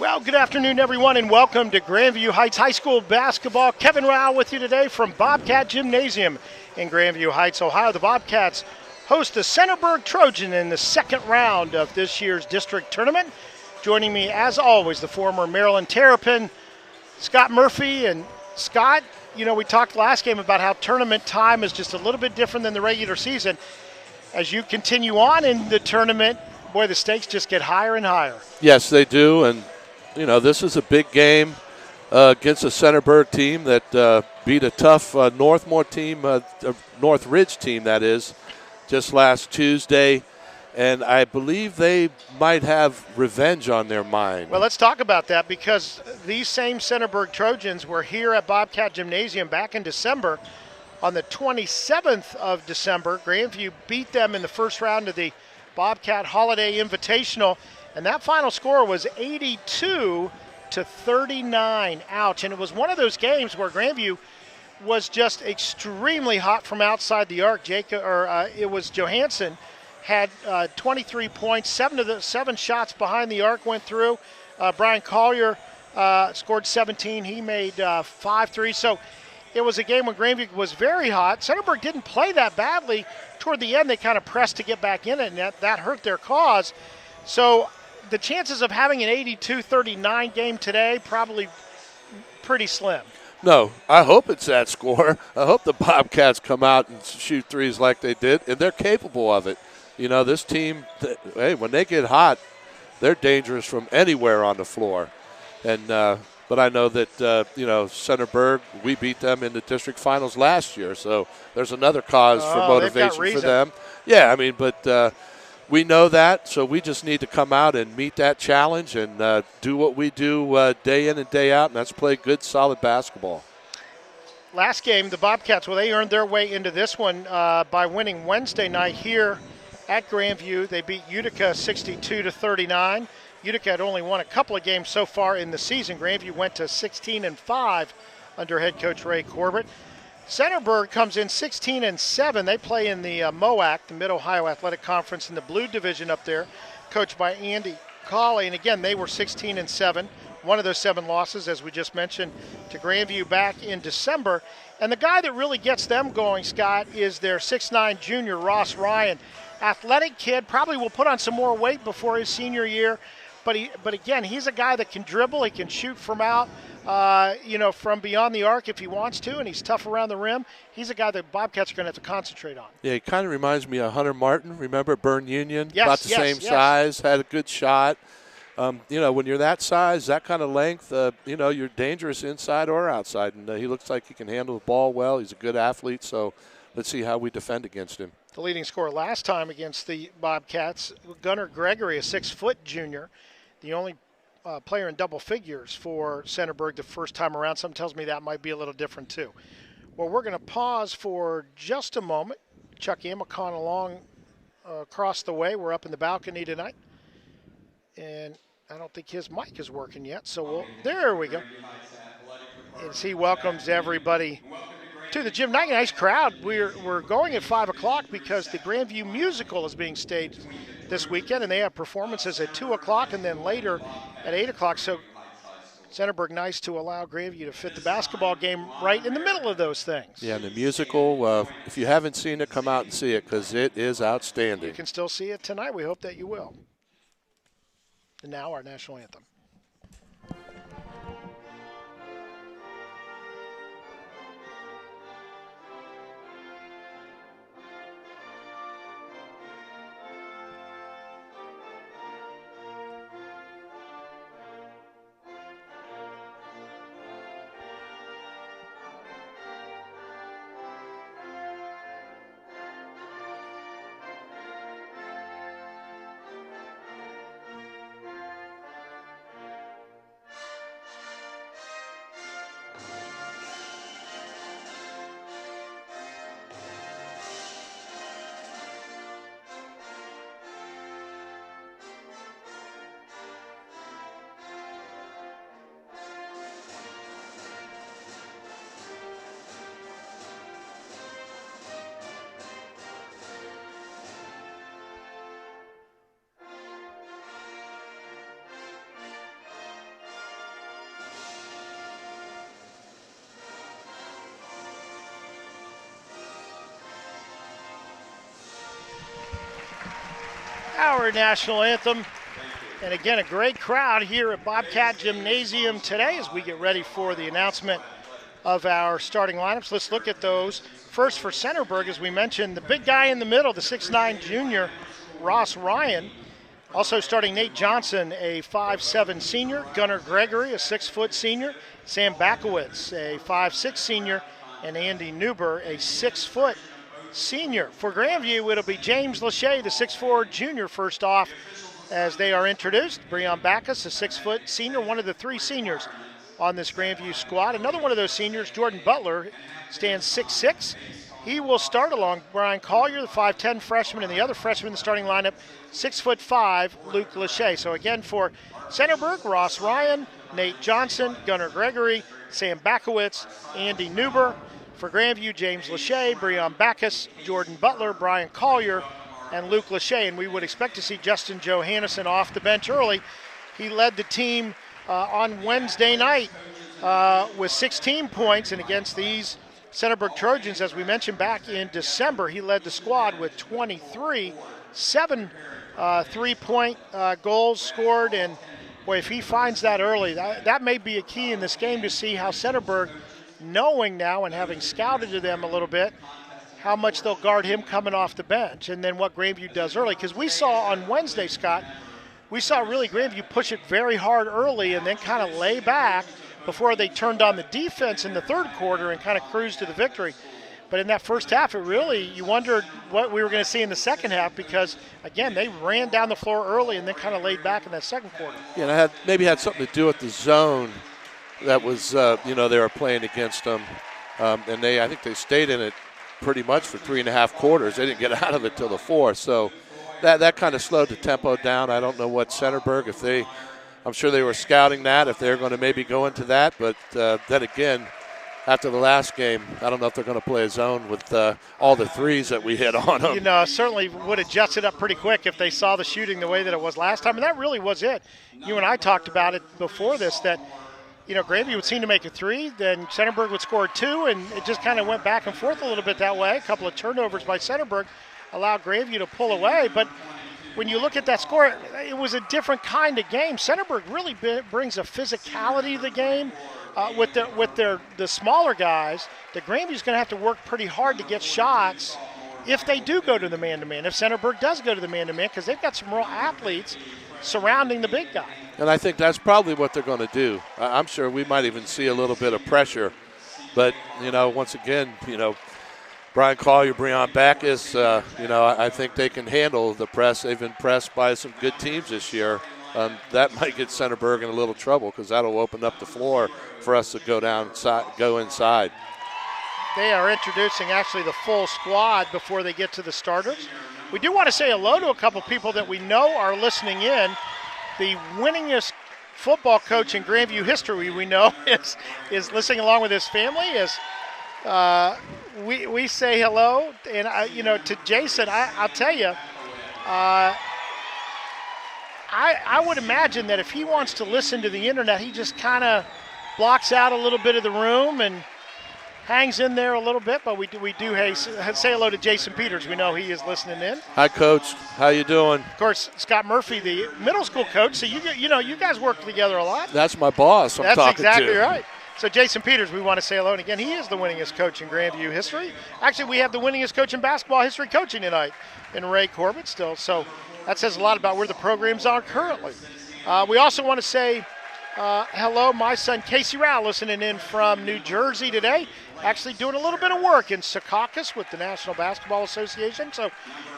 Well, good afternoon, everyone, and welcome to Grandview Heights High School basketball. Kevin Rao with you today from Bobcat Gymnasium in Grandview Heights, Ohio. The Bobcats host the Centerburg Trojans in the second round of this year's district tournament. Joining me, as always, the former Maryland Terrapin, Scott Murphy. And Scott, you know, we talked last game about how tournament time is just a little bit different than the regular season. As you continue on in the tournament, boy, the stakes just get higher and higher. Yes, they do, and you know, this is a big game against a Centerburg team that beat a tough Northmore team, North Ridge team, that is, just last Tuesday. And I believe they might have revenge on their mind. Well, let's talk about that, because these same Centerburg Trojans were here at Bobcat Gymnasium back in December. On the 27th of December, Grandview beat them in the first round of the Bobcat Holiday Invitational. And that final score was 82-39. Ouch. And it was one of those games where Grandview was just extremely hot from outside the arc. It was Johansson had 23 points, seven shots behind the arc went through. Brian Collier scored 17. He made 5 threes. So it was a game when Grandview was very hot. Centerburg didn't play that badly. Toward the end, they kind of pressed to get back in it, and that hurt their cause. So the chances of having an 82-39 game today probably pretty slim. No, I hope it's that score. I hope the Bobcats come out and shoot threes like they did, and they're capable of it. You know, this team, hey, when they get hot, they're dangerous from anywhere on the floor. And but I know that, you know, Centerburg, we beat them in the district finals last year, so there's another cause for motivation for them. Yeah, I mean, but we know that, so we just need to come out and meet that challenge and do what we do day in and day out, and that's play good, solid basketball. Last game, the Bobcats, well, they earned their way into this one by winning Wednesday night here at Grandview. They beat Utica 62-39. Utica had only won a couple of games so far in the season. Grandview went to 16-5 under head coach Ray Corbett. Centerburg comes in 16-7. They play in the MOAC, the Mid-Ohio Athletic Conference, in the blue division up there, coached by Andy Colley. And again, they were 16-7. One of those 7 losses, as we just mentioned, to Grandview back in December. And the guy that really gets them going, Scott, is their 6'9 junior, Ross Ryan. Athletic kid, probably will put on some more weight before his senior year. But again, he's a guy that can dribble. He can shoot from out, from beyond the arc if he wants to, and he's tough around the rim. He's a guy that Bobcats are going to have to concentrate on. Yeah, he kind of reminds me of Hunter Martin. Remember Bern Union? Yes, about the same size, had a good shot. You know, when you're that size, that kind of length, you know, you're dangerous inside or outside. And he looks like he can handle the ball well. He's a good athlete, so let's see how we defend against him. The leading scorer last time against the Bobcats, Gunnar Gregory, a 6-foot junior, the only player in double figures for Centerburg the first time around. Something tells me that might be a little different too. Well, we're going to pause for just a moment. Chuck Amicon along across the way. We're up in the balcony tonight. And I don't think his mic is working yet. So there we go. As he welcomes everybody to the gym. Nice crowd. We're going at 5 o'clock because the Grandview musical is being staged this weekend, and they have performances at 2 o'clock and then later at 8 o'clock. So Centerburg nice to allow Grandview to fit the basketball game right in the middle of those things. Yeah, and the musical, if you haven't seen it, come out and see it because it is outstanding. You can still see it tonight. We hope that you will. And now our national anthem. our national anthem. And again, a great crowd here at Bobcat Gymnasium today as we get ready for the announcement of our starting lineups. Let's look at those. First for Centerburg, as we mentioned, the big guy in the middle, the 6'9 junior, Ross Ryan. Also starting Nate Johnson, a 5'7 senior. Gunnar Gregory, a 6-foot senior. Sam Bakowitz, a 5'6 senior. And Andy Newber, a 6-foot senior. For Grandview, it'll be James Lachey, the 6'4 junior, first off, as they are introduced. Breon Backus, a 6-foot senior, one of the three seniors on this Grandview squad. Another one of those seniors, Jordan Butler, stands 6'6". He will start along Brian Collier, the 5'10 freshman, and the other freshman in the starting lineup, 6'5", Luke Lachey. So again for Centerburg, Ross Ryan, Nate Johnson, Gunnar Gregory, Sam Bakowitz, Andy Newber. For Grandview, James Lachey, Breon Backus, Jordan Butler, Brian Collier, and Luke Lachey. And we would expect to see Justin Johannesson off the bench early. He led the team on Wednesday night with 16 points, and against these Centerburg Trojans, as we mentioned back in December, he led the squad with 23, 7 3-point goals scored. And boy, if he finds that early, that may be a key in this game to see how Centerburg, knowing now and having scouted to them a little bit, how much they'll guard him coming off the bench, and then what Grandview does early. Because we saw on Wednesday, Scott, we saw really Grandview push it very hard early and then kind of lay back before they turned on the defense in the third quarter and kind of cruised to the victory. But in that first half, you wondered what we were going to see in the second half because, again, they ran down the floor early and then kind of laid back in that second quarter. Yeah, and it maybe had something to do with the zone that was, they were playing against them. And I think they stayed in it pretty much for 3.5 quarters. They didn't get out of it till the fourth. So that kind of slowed the tempo down. I don't know what Centerburg, I'm sure they were scouting that, if they're going to maybe go into that. But then again, after the last game, I don't know if they're going to play a zone with all the threes that we hit on them. Certainly would adjust it up pretty quick if they saw the shooting the way that it was last time. And that really was it. You and I talked about it before this, that, Grandview would seem to make a three, then Centerburg would score 2, and it just kind of went back and forth a little bit that way. A couple of turnovers by Centerburg allowed Grandview to pull away. But when you look at that score, it was a different kind of game. Centerburg really brings a physicality to the game with the smaller guys. The Grandview's going to have to work pretty hard to get shots if they do go to the man-to-man, if Centerburg does go to the man-to-man, because they've got some real athletes surrounding the big guy. And I think that's probably what they're going to do. I'm sure we might even see a little bit of pressure. But, once again, Brian Collier, Breon Backus, I think they can handle the press. They've been pressed by some good teams this year. That might get Centerburg in a little trouble because that'll open up the floor for us to go inside. They are introducing actually the full squad before they get to the starters. We do want to say hello to a couple people that we know are listening in. The winningest football coach in Grandview history we know is listening along with his family. We say hello, and to Jason, I'll tell you, I would imagine that if he wants to listen to the internet, he just kind of blocks out a little bit of the room and hangs in there a little bit. But we do say hello to Jason Peters. We know he is listening in. Hi, Coach. How you doing? Of course, Scott Murphy, the middle school coach. So you guys work together a lot. That's my boss. That's exactly right. So Jason Peters, we want to say hello. And again, he is the winningest coach in Grandview history. Actually, we have the winningest coach in basketball history coaching tonight in Ray Corbett still. So that says a lot about where the programs are currently. We also want to say hello, my son Casey Rao, listening in from New Jersey today. Actually doing a little bit of work in Secaucus with the National Basketball Association. So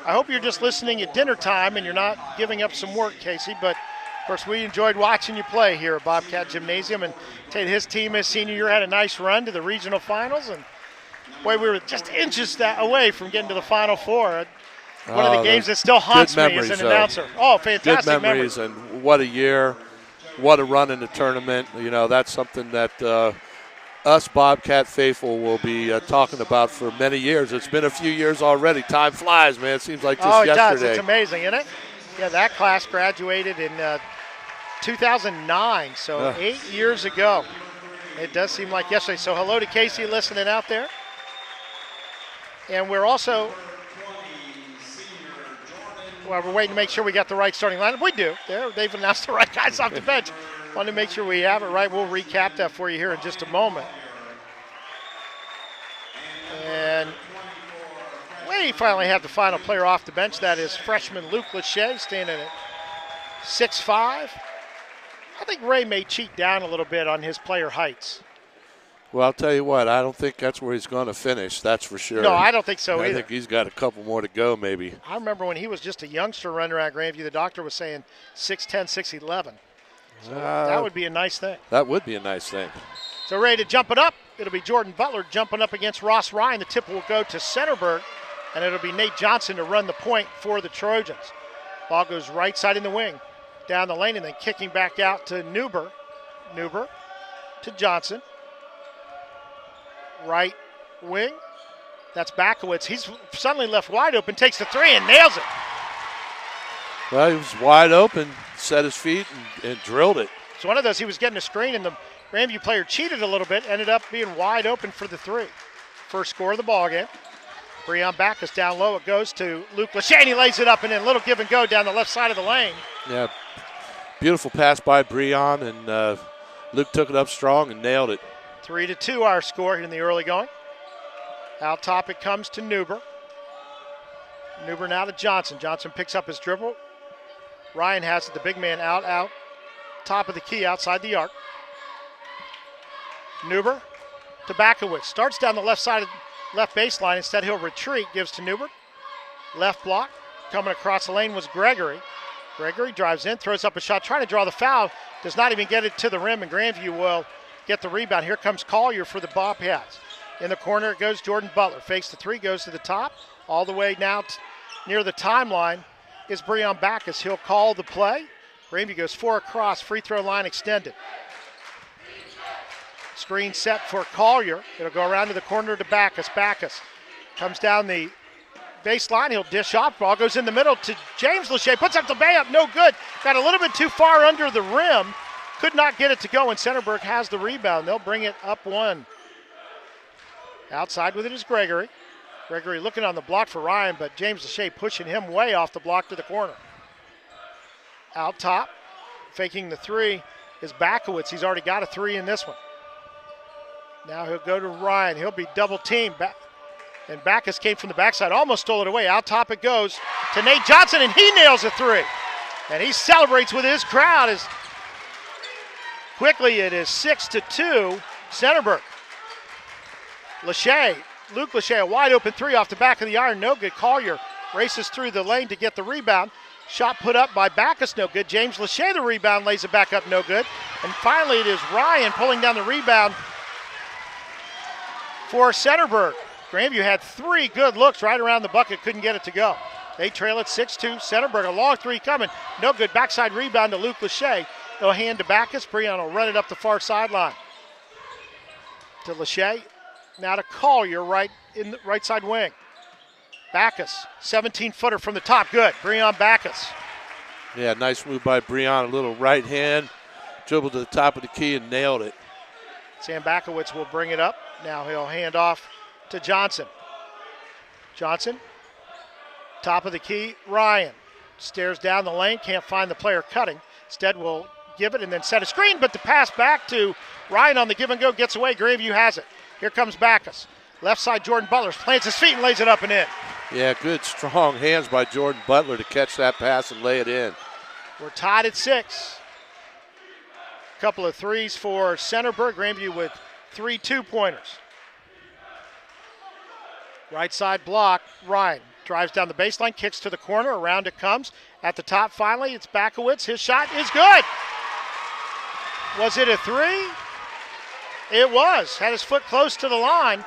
I hope you're just listening at dinner time and you're not giving up some work, Casey. But of course, we enjoyed watching you play here at Bobcat Gymnasium, and tell you, his team his senior year had a nice run to the regional finals, and boy, we were just inches away from getting to the Final Four. One of the games that still haunts me as an announcer. Oh, fantastic good memories, and what a year, what a run in the tournament. That's something that us Bobcat faithful will be talking about for many years. It's been a few years already. Time flies, man. It seems like just yesterday. Does. It's amazing, isn't it? Yeah, that class graduated in 2009, so 8 years ago. It does seem like yesterday. So hello to Casey listening out there. And we're also Well, we're waiting to make sure we got the right starting lineup. We do. They've announced the right guys off the bench. Want to make sure we have it right. We'll recap that for you here in just a moment. And we finally have the final player off the bench. That is freshman Luke Lachey, standing at 6'5". I think Ray may cheat down a little bit on his player heights. Well, I'll tell you what, I don't think that's where he's going to finish, that's for sure. No, I don't think so either. I think he's got a couple more to go maybe. I remember when he was just a youngster running around Grandview, the doctor was saying 6'10", 6'11". So that would be a nice thing. That would be a nice thing. So ready to jump it up. It'll be Jordan Butler jumping up against Ross Ryan. The tip will go to Centerburg, and it'll be Nate Johnson to run the point for the Trojans. Ball goes right side in the wing, down the lane, and then kicking back out to Newber. Newber to Johnson. Right wing. That's Backowitz. He's suddenly left wide open, takes the three, and nails it. Well, he was wide open, set his feet, and drilled it. It's one of those, he was getting a screen, and the Grandview player cheated a little bit, ended up being wide open for the three. First score of the ball game. Breon Backus down low. It goes to Luke Lachey, and he lays it up, and then a little give and go down the left side of the lane. Yeah, beautiful pass by Breon, and Luke took it up strong and nailed it. 3-2 our score in the early going. Out top it comes to Newber. Newber now to Johnson. Johnson picks up his dribble. Ryan has it, the big man out, top of the key outside the arc. Newber to Backowitz. Starts down the left side of left baseline. Instead he'll retreat, gives to Newber. Left block. Coming across the lane was Gregory. Gregory drives in, throws up a shot, trying to draw the foul. Does not even get it to the rim, and Grandview will get the rebound. Here comes Collier for the Bobcats. In the corner it goes Jordan Butler. Fakes the three, goes to the top. All the way now near the timeline is Breon Backus. He'll call the play. Grandview goes 4 across, free throw line extended. Screen set for Collier. It'll go around to the corner to Backus. Backus comes down the baseline. He'll dish off. Ball goes in the middle to James Lachey. Puts up the layup. No good. Got a little bit too far under the rim. Could not get it to go, and Centerburg has the rebound. They'll bring it up one. Outside with it is Gregory. Gregory looking on the block for Ryan, but James Lachey pushing him way off the block to the corner. Out top, faking the three is Backowitz. He's already got a three in this one. Now he'll go to Ryan. He'll be double teamed. And Backus came from the backside, almost stole it away. Out top it goes to Nate Johnson, and he nails a three. And he celebrates with his crowd as quickly it is 6-2, Centerburg. Luke Lachey, a wide open three off the back of the iron, no good. Collier races through the lane to get the rebound. Shot put up by Backus, no good. James Lachey, the rebound, lays it back up, no good. And finally it is Ryan pulling down the rebound for Centerburg. Grandview had 3 good looks right around the bucket, couldn't get it to go. They trail it 6-2. Centerburg, a long three coming, no good. Backside rebound to Luke Lachey. They'll hand to Backus. Breon will run it up the far sideline. To Lachey. Now to Collier right in the right side wing. Backus, 17-footer from the top. Good. Breon Backus. Yeah, nice move by Breon. A little right hand. Dribbled to the top of the key and nailed it. Sam Backowitz will bring it up. Now he'll hand off to Johnson. Johnson, top of the key. Ryan stares down the lane. Can't find the player cutting. Instead will give it and then set a screen, but the pass back to Ryan on the give and go gets away. Grandview has it. Here comes Backus. Left side, Jordan Butler plants his feet and lays it up and in. Yeah, good strong hands by Jordan Butler to catch that pass and lay it in. We're tied at 6. Couple of threes for Centerburg. Grandview with 3 two-pointers. Right side block, Ryan drives down the baseline, kicks to the corner, around it comes. At the top finally, it's Backowitz. His shot is good. Was it a three? It was. Had his foot close to the line.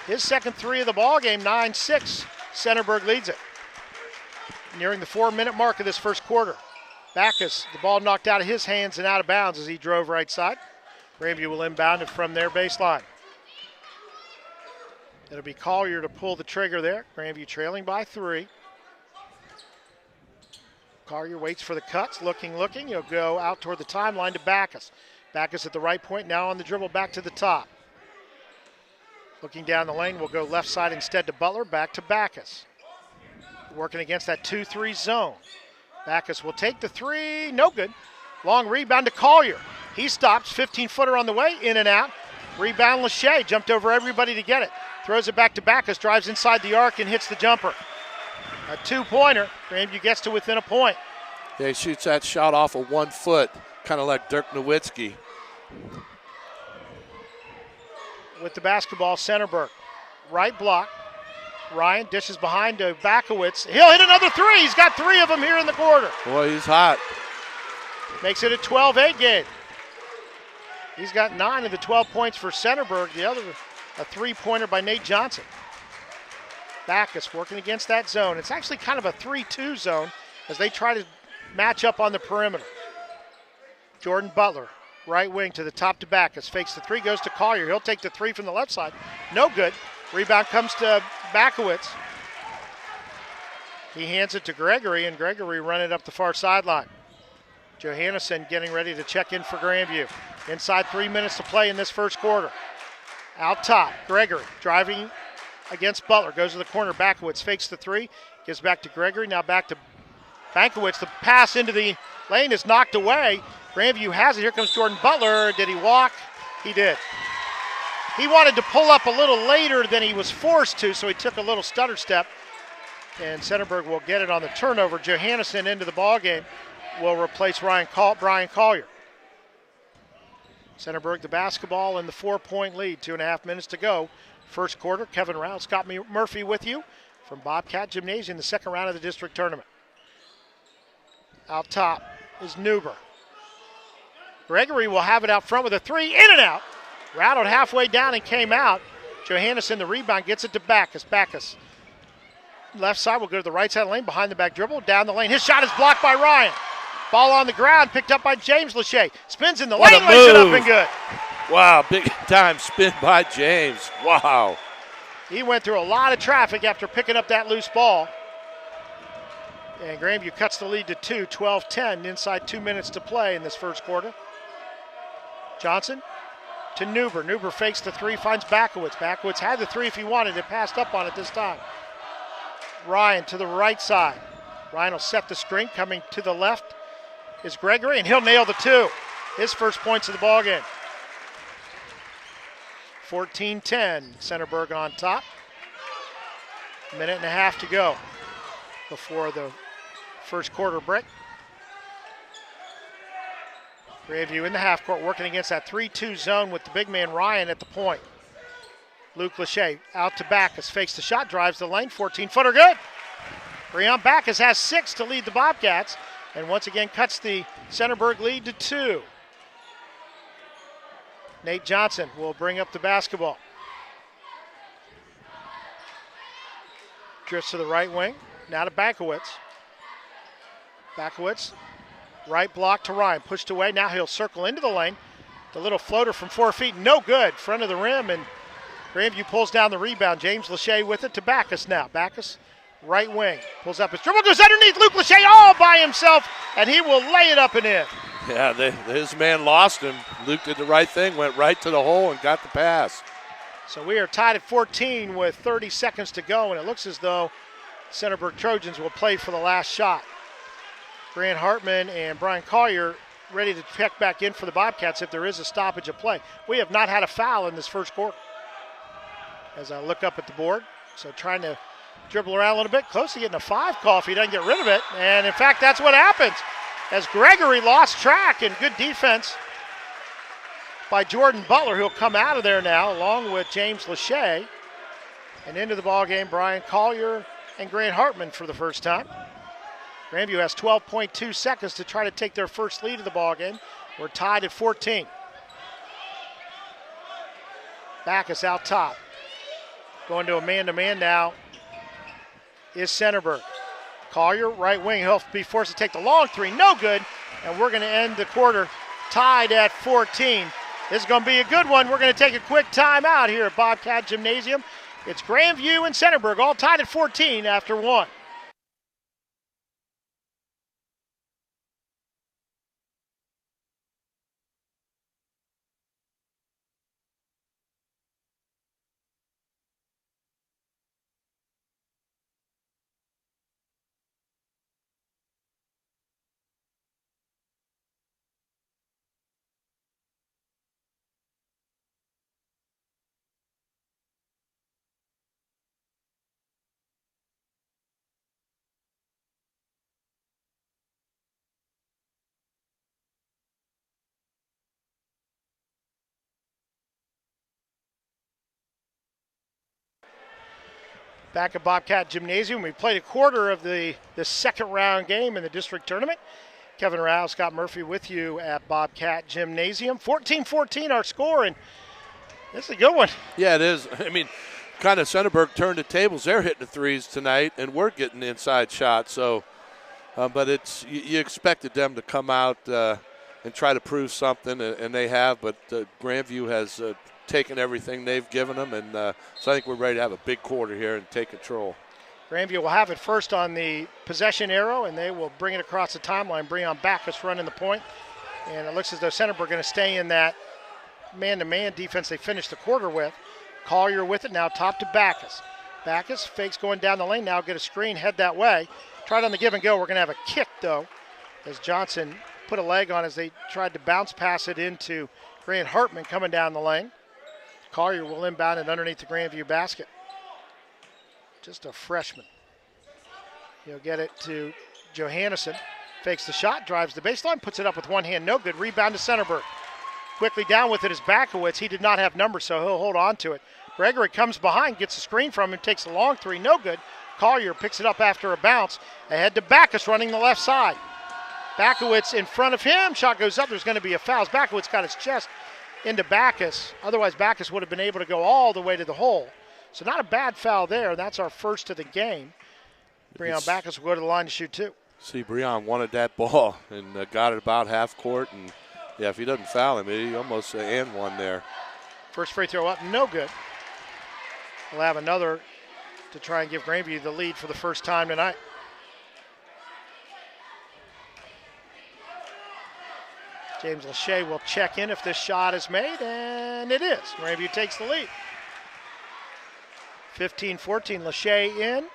His second three of the ball game, 9-6. Centerburg leads it. Nearing the 4-minute mark of this first quarter. Backus, the ball knocked out of his hands and out of bounds as he drove right side. Grandview will inbound it from their baseline. It'll be Collier to pull the trigger there. Grandview trailing by 3. Collier waits for the cuts, looking. He'll go out toward the timeline to Backus. Backus at the right point, now on the dribble back to the top. Looking down the lane, we'll go left side instead to Butler, back to Backus. working against that 2-3 zone. Backus will take the three, no good. Long rebound to Collier. He stops, 15-footer on the way, in and out. Rebound, Lachey jumped over everybody to get it. Throws it back to Backus, drives inside the arc and hits the jumper. A two-pointer. Grandview gets to within a point. Yeah, he shoots that shot off of 1 foot, kind of like Dirk Nowitzki. With the basketball, Centerburg. Right block. Ryan dishes behind to Bakowitz. He'll hit another three. He's got 3 of them here in the quarter. Boy, he's hot. Makes it a 12-8 game. He's got 9 of the 12 points for Centerburg. The other, a three-pointer by Nate Johnson. Backus working against that zone. It's actually kind of a 3-2 zone as they try to match up on the perimeter. Jordan Butler, right wing to the top to Backus. Fakes the three, goes to Collier. He'll take the three from the left side. No good. Rebound comes to Bakowitz. He hands it to Gregory, and Gregory running up the far sideline. Johannesson getting ready to check in for Grandview. Inside 3 minutes to play in this first quarter. Out top, Gregory driving against Butler. Goes to the corner, Bakowitz fakes the three. Gives back to Gregory, now back to Bakowitz. The pass into the lane is knocked away. Grandview has it. Here comes Jordan Butler. Did he walk? He did. He wanted to pull up a little later than he was forced to, so he took a little stutter step. And Centerburg will get it on the turnover. Johannesson into the ballgame will replace Brian Collier. Centerburg the basketball in the 4-point lead. 2.5 minutes to go. First quarter. Kevin Rao, Scott Murphy with you from Bobcat Gymnasium, the second round of the district tournament. Out top is Newber. Gregory will have it out front with a three, in and out. Rattled halfway down and came out. Johannesson, the rebound, gets it to Backus. Backus, left side, will go to the right side lane, behind the back dribble, down the lane. His shot is blocked by Ryan. Ball on the ground, picked up by James Lachey. Spins in the lane, lays it up and good. Wow, big time spin by James. Wow. He went through a lot of traffic after picking up that loose ball. And Grandview cuts the lead to 2, 12-10, inside 2 minutes to play in this first quarter. Johnson to Newber. Newber fakes the three, finds Bakowitz. Bakowitz had the three if he wanted it, passed up on it this time. Ryan to the right side. Ryan will set the screen. Coming to the left is Gregory, and he'll nail the two. His first points of the ballgame. 14-10, Centerburg on top. Minute and a half to go before the first quarter break. Grandview in the half court working against that 3-2 zone with the big man Ryan at the point. Luke Lachey out to Backus, fakes the shot, drives the lane, 14-footer good. Breon Backus has 6 to lead the Bobcats, and once again cuts the Centerburg lead to 2. Nate Johnson will bring up the basketball. Drifts to the right wing, now to Bakowitz. Bakowitz, right block to Ryan, pushed away, now he'll circle into the lane. The little floater from 4 feet, no good, front of the rim, and Grandview pulls down the rebound. James Lachey with it to Backus now. Backus, right wing, pulls up his dribble, goes underneath. Luke Lachey all by himself, and he will lay it up and in. Yeah, his man lost him. Luke did the right thing, went right to the hole and got the pass. So we are tied at 14 with 30 seconds to go, and it looks as though Centerburg Trojans will play for the last shot. Grant Hartman and Brian Collier ready to check back in for the Bobcats if there is a stoppage of play. We have not had a foul in this first quarter. As I look up at the board, so trying to dribble around a little bit, close to getting a 5 call if he doesn't get rid of it. And in fact, that's what happens. As Gregory lost track, and good defense by Jordan Butler, who'll come out of there now along with James Lachey. And into the ballgame, Brian Collier and Grant Hartman for the first time. Grandview has 12.2 seconds to try to take their first lead of the ballgame. We're tied at 14. Backus out top. Going to a man-to-man now is Centerburg. Collier, right wing, he'll be forced to take the long three, no good. And we're going to end the quarter tied at 14. This is going to be a good one. We're going to take a quick timeout here at Bobcat Gymnasium. It's Grandview and Centerburg all tied at 14 after 1. Back at Bobcat Gymnasium, we played a quarter of the second round game in the district tournament. Kevin Rao, Scott Murphy with you at Bobcat Gymnasium. 14-14 our score, and this is a good one. Yeah, it is. I mean, kind of Centerburg turned the tables. They're hitting the threes tonight, and we're getting the inside shot. So, but it's you expected them to come out and try to prove something, and they have. But Grandview has taken everything they've given them, and so I think we're ready to have a big quarter here and take control. Grandview will have it first on the possession arrow, and they will bring it across the timeline. Breon Backus running the point, and it looks as though Centerburg going to stay in that man-to-man defense they finished the quarter with. Collier with it now, top to Backus. Backus fakes going down the lane, now get a screen, head that way. Tried on the give and go. We're going to have a kick, though, as Johnson put a leg on as they tried to bounce pass it into Grant Hartman coming down the lane. Collier will inbound it underneath the Grandview basket. Just a freshman. He'll get it to Johannesson. Fakes the shot, drives the baseline, puts it up with one hand. No good. Rebound to Centerburg. Quickly down with it is Bakowitz. He did not have numbers, so he'll hold on to it. Gregory comes behind, gets a screen from him, takes a long three. No good. Collier picks it up after a bounce. Ahead to Backus running the left side. Bakowitz in front of him. Shot goes up. There's going to be a foul. Bakowitz got his chest into Backus. Otherwise, Backus would have been able to go all the way to the hole. So not a bad foul there. That's our first of the game. Breon Backus will go to the line to shoot two. See, Breon wanted that ball and got it about half court. And, yeah, if he doesn't foul him, he almost and one there. First free throw up, no good. We'll have another to try and give Grandview the lead for the first time tonight. James Lachey will check in if this shot is made, and it is. Grandview takes the lead. 15-14, Lachey in,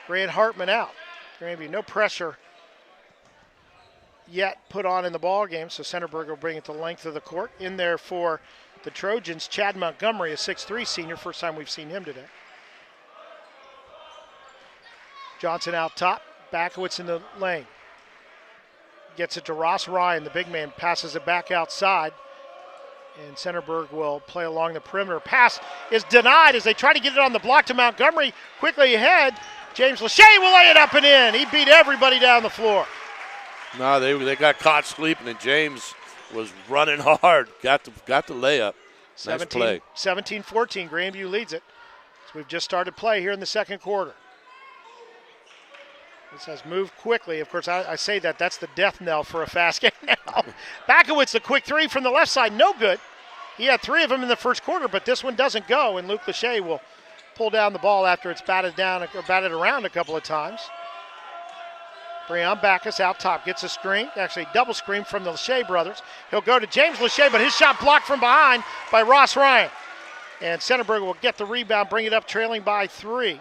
Grant Hartman out. Grandview, no pressure yet put on in the ball game, so Centerburg will bring it the length of the court. In there for the Trojans, Chad Montgomery, a 6'3 senior, first time we've seen him today. Johnson out top, Bakowitz in the lane. Gets it to Ross Ryan, the big man, passes it back outside. And Centerburg will play along the perimeter. Pass is denied as they try to get it on the block to Montgomery. Quickly ahead, James Lachey will lay it up and in. He beat everybody down the floor. No, they got caught sleeping, and James was running hard. Got the layup. Nice play. 17-14, Grandview leads it. So we've just started play here in the second quarter. This has moved quickly. Of course, I say that's the death knell for a fast game now. Bakowitz, the quick three from the left side, no good. He had three of them in the first quarter, but this one doesn't go, and Luke Lachey will pull down the ball after it's batted around a couple of times. Breon Backus out top, gets a screen, actually double screen from the Lachey brothers. He'll go to James Lachey, but his shot blocked from behind by Ross Ryan. And Centerburg will get the rebound, bring it up trailing by 3.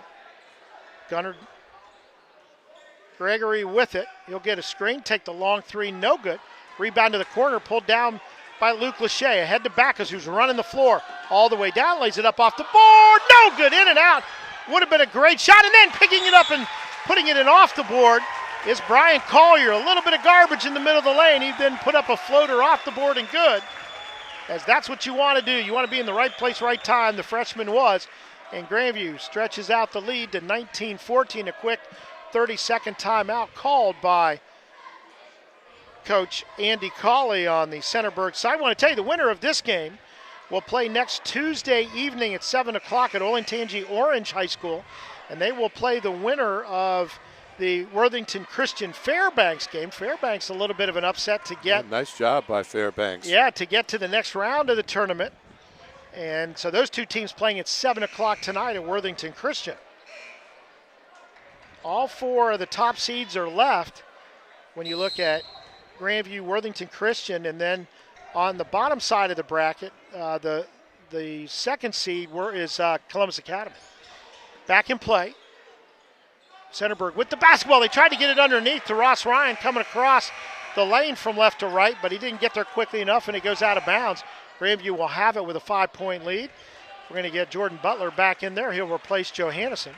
Gunnar Gregory with it. He'll get a screen, take the long three, no good. Rebound to the corner, pulled down by Luke Lachey. Ahead to Backus, who's running the floor all the way down, lays it up off the board. No good, in and out. Would have been a great shot, and then picking it up and putting it in off the board is Brian Collier. A little bit of garbage in the middle of the lane. He then put up a floater off the board and good, as that's what you want to do. You want to be in the right place, right time. The freshman was, and Grandview stretches out the lead to 19-14. A quick 30-second timeout called by Coach Andy Cawley on the Centerburg side. I want to tell you the winner of this game will play next Tuesday evening at 7 o'clock at Olentangy Orange High School, and they will play the winner of the Worthington Christian Fairbanks game. Fairbanks a little bit of an upset to get. Nice job by Fairbanks. Yeah, to get to the next round of the tournament. And so those two teams playing at 7 o'clock tonight at Worthington Christian. All four of the top seeds are left when you look at Grandview, Worthington Christian, and then on the bottom side of the bracket, the second seed is Columbus Academy. Back in play. Centerburg with the basketball. They tried to get it underneath to Ross Ryan coming across the lane from left to right, but he didn't get there quickly enough, and it goes out of bounds. Grandview will have it with a 5-point lead. We're going to get Jordan Butler back in there. He'll replace Johannesson.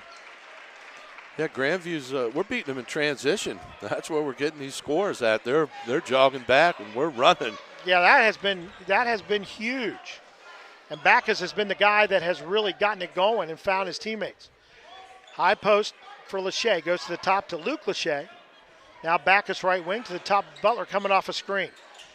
Yeah, Grandview's we're beating them in transition. That's where we're getting these scores at. They're jogging back and we're running. Yeah, that has been huge. And Backus has been the guy that has really gotten it going and found his teammates. High post for Lachey. Goes to the top to Luke Lachey. Now Backus right wing to the top. Butler coming off a screen.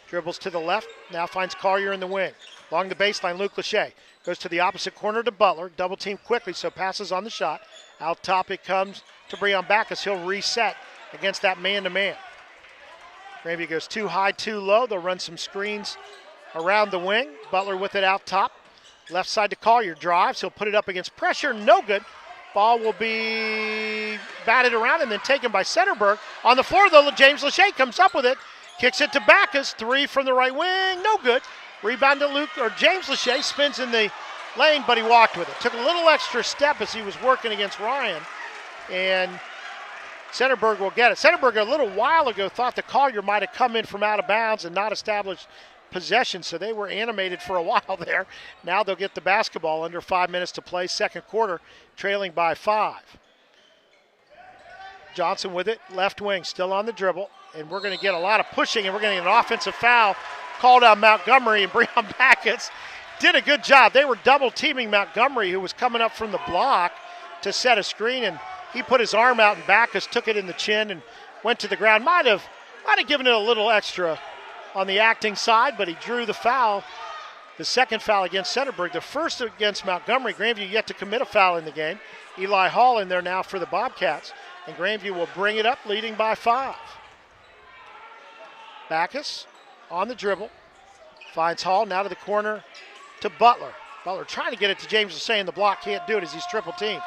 Dribbles to the left. Now finds Collier in the wing. Along the baseline, Luke Lachey. Goes to the opposite corner to Butler. Double team quickly, so passes on the shot. Out top it comes to Breon Backus. He'll reset against that man-to-man. Grandview goes too high, too low. They'll run some screens around the wing. Butler with it out top. Left side to Collier. Drives. He'll put it up against pressure. No good. Ball will be batted around and then taken by Centerburg. On the floor, though, James Lachey comes up with it. Kicks it to Backus. 3 from the right wing. No good. Rebound to James Lachey. Spins in the lane, but he walked with it. Took a little extra step as he was working against Ryan. And Centerburg will get it. Centerburg a little while ago thought the Collier might have come in from out of bounds and not established possession, so they were animated for a while there. Now they'll get the basketball under 5 minutes to play, second quarter, trailing by 5. Johnson with it, left wing, still on the dribble, and we're going to get a lot of pushing, and we're going to get an offensive foul called on Montgomery, and Breon Backus did a good job. They were double teaming Montgomery, who was coming up from the block to set a screen, and he put his arm out, and Backus took it in the chin and went to the ground. Might have given it a little extra on the acting side, but he drew the foul, the second foul against Centerburg, the first against Montgomery. Grandview yet to commit a foul in the game. Eli Hall in there now for the Bobcats, and Grandview will bring it up, leading by 5. Backus on the dribble, finds Hall, now to the corner to Butler. Butler trying to get it to James Lachey in the block, can't do it as he's triple teamed.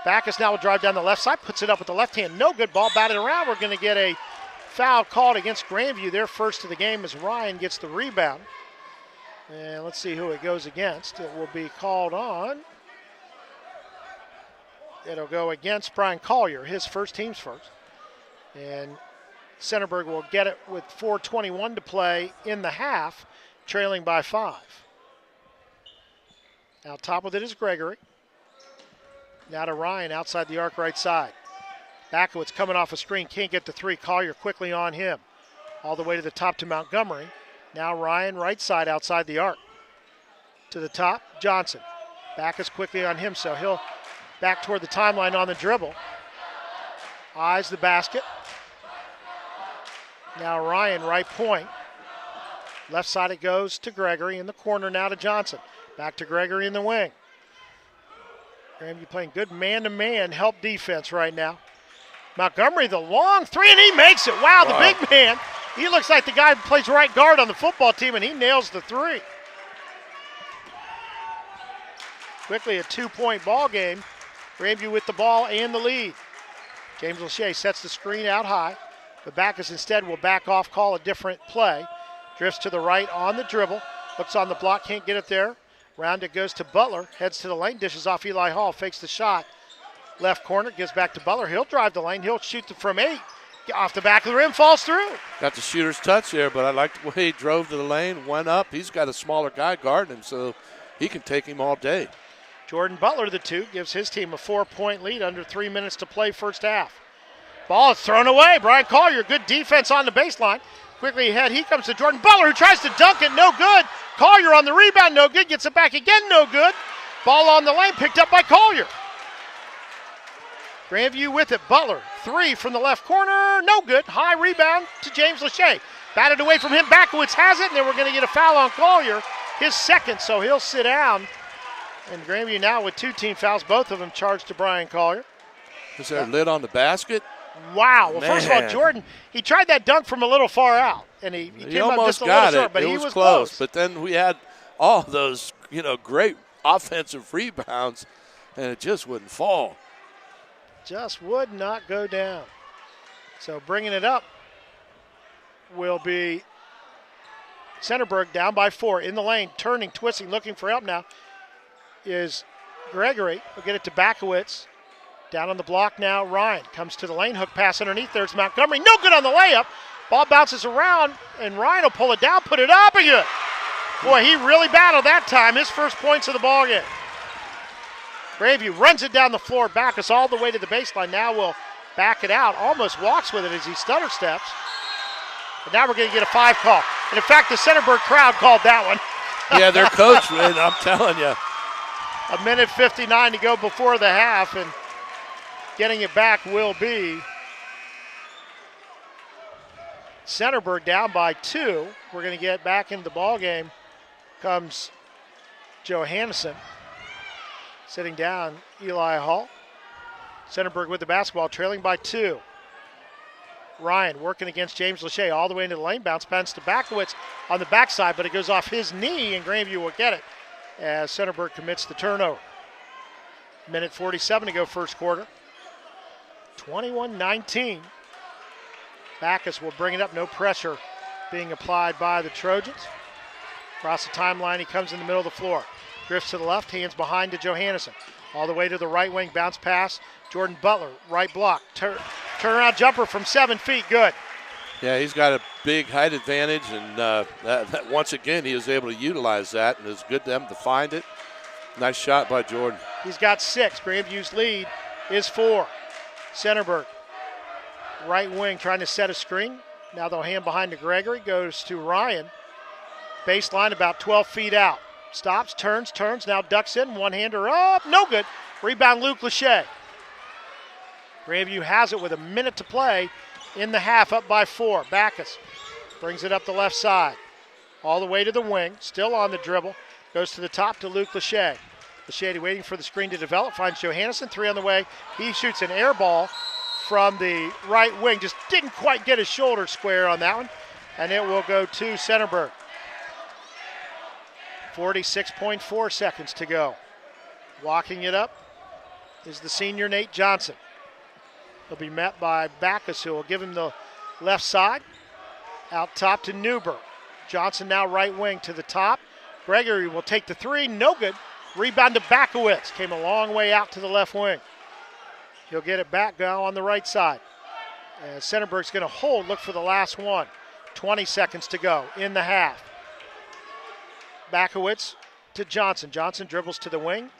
Backus now will drive down the left side, puts it up with the left hand. No good, ball batted around. We're going to get a foul called against Grandview. Their first of the game as Ryan gets the rebound. And let's see who it goes against. It will be called on. It'll go against Brian Collier, his first, team's first. And Centerburg will get it with 4:21 to play in the half, trailing by 5. Now top with it is Gregory. Now to Ryan outside the arc right side. Backowitz coming off a screen, can't get the 3. Collier quickly on him. All the way to the top to Montgomery. Now Ryan right side outside the arc. To the top, Johnson. Backus quickly on him, so he'll back toward the timeline on the dribble. Eyes the basket. Now Ryan right point. Left side it goes to Gregory in the corner, now to Johnson. Back to Gregory in the wing. Grandview playing good man-to-man help defense right now. Montgomery, the long 3, and he makes it. Wow, the big man. He looks like the guy who plays right guard on the football team, and he nails the 3. Quickly a 2-point ball game. Grandview with the ball and the lead. James Lachey sets the screen out high, but Backus instead will back off, call a different play. Drifts to the right on the dribble. Looks on the block, can't get it there. Round it goes to Butler, heads to the lane, dishes off Eli Hall, fakes the shot. Left corner, gives back to Butler. He'll drive the lane, he'll shoot from 8. Off the back of the rim, falls through. Got the shooter's touch there, but I like the way he drove to the lane, went up. He's got a smaller guy guarding him, so he can take him all day. Jordan Butler, the 2, gives his team a 4-point lead under 3 minutes to play first half. Ball is thrown away. Brian Collier, good defense on the baseline. Quickly ahead, he comes to Jordan Butler, who tries to dunk it, no good. Collier on the rebound, no good. Gets it back again, no good. Ball on the lane, picked up by Collier. Grandview with it, Butler, 3 from the left corner, no good. High rebound to James Lachey. Batted away from him, Backowitz has it, and then we're going to get a foul on Collier, his second, so he'll sit down. And Grandview now with 2 team fouls, both of them charged to Brian Collier. Is there a lid on the basket? Wow. Well, first of all, Jordan, he tried that dunk from a little far out, and he came up just a little short, but he was close. But then we had all those, great offensive rebounds, and it just wouldn't fall. Just would not go down. So bringing it up will be Centerburg down by 4 in the lane, turning, twisting, looking for help now is Gregory. We'll get it to Backowitz. Down on the block now, Ryan comes to the lane, hook pass underneath. There's Montgomery, no good on the layup. Ball bounces around, and Ryan will pull it down, put it up, and good. Boy, he really battled that time. His first points of the ball game. Grandview runs it down the floor, Backus all the way to the baseline. Now will back it out, almost walks with it as he stutter steps. And now we're going to get a 5 call. And in fact, the Centerburg crowd called that one. Yeah, their coach, man, I'm telling you. 1:59 to go before the half, and Getting it back will be Centerburg, down by 2. We're going to get back into the ball game. Comes Johannesson. Sitting down, Eli Hall. Centerburg with the basketball, trailing by 2. Ryan working against James Lachey all the way into the lane. Bounce pass to Bakowitz on the backside, but it goes off his knee, and Grandview will get it as Centerburg commits the turnover. Minute 47 to go first quarter. 21-19. Backus will bring it up. No pressure being applied by the Trojans. Across the timeline, he comes in the middle of the floor. Drifts to the left, hands behind to Johannesson. All the way to the right wing, bounce pass. Jordan Butler, right block. Turnaround jumper from 7 feet, good. Yeah, he's got a big height advantage, and that once again, he was able to utilize that, and it's good to them to find it. Nice shot by Jordan. He's got 6. Grandview's lead is 4. Centerburg, right wing, trying to set a screen. Now they'll hand behind to Gregory, goes to Ryan. Baseline about 12 feet out. Stops, turns, now ducks in, one-hander up, no good. Rebound Luke Lachey. Grandview has it with a minute to play in the half, up by 4. Backus brings it up the left side. All the way to the wing, still on the dribble. Goes to the top to Luke Lachey. Lachey waiting for the screen to develop, finds Johannesson, 3 on the way. He shoots an air ball from the right wing. Just didn't quite get his shoulder square on that one. And it will go to Centerburg. 46.4 seconds to go. Walking it up is the senior Nate Johnson. He'll be met by Backus, who will give him the left side. Out top to Newberg. Johnson now right wing to the top. Gregory will take the 3, no good. Rebound to Bakowitz. Came a long way out to the left wing. He'll get it back now on the right side. As Centerburg's going to hold, look for the last one. 20 seconds to go in the half. Bakowitz to Johnson. Johnson dribbles to the wing.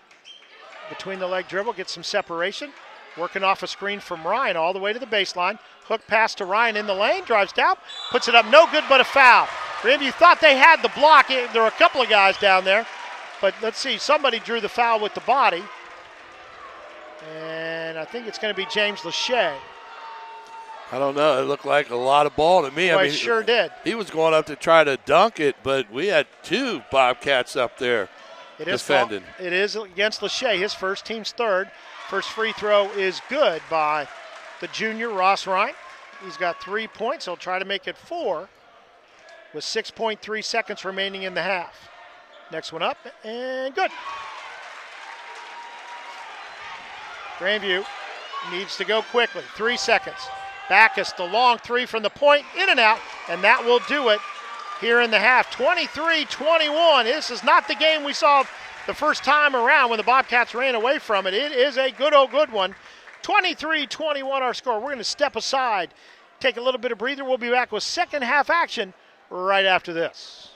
Between the leg dribble, gets some separation. Working off a screen from Ryan all the way to the baseline. Hook pass to Ryan in the lane, drives down, puts it up, no good, but a foul. Grandview thought they had the block. There were a couple of guys down there. But let's see, somebody drew the foul with the body. And I think it's going to be James Lachey. I don't know. It looked like a lot of ball to me. Well, I mean, it sure did. He was going up to try to dunk it, but we had 2 Bobcats up there defending. It is against Lachey, his first, team's third. First free throw is good by the junior, Ross Ryan. He's got 3 points. He'll try to make it 4 with 6.3 seconds remaining in the half. Next one up, and good. Grandview needs to go quickly. 3 seconds. Backus, the long 3 from the point, in and out, and that will do it here in the half. 23-21. This is not the game we saw the first time around when the Bobcats ran away from it. It is a good one. 23-21 our score. We're going to step aside, take a little bit of breather. We'll be back with second half action right after this.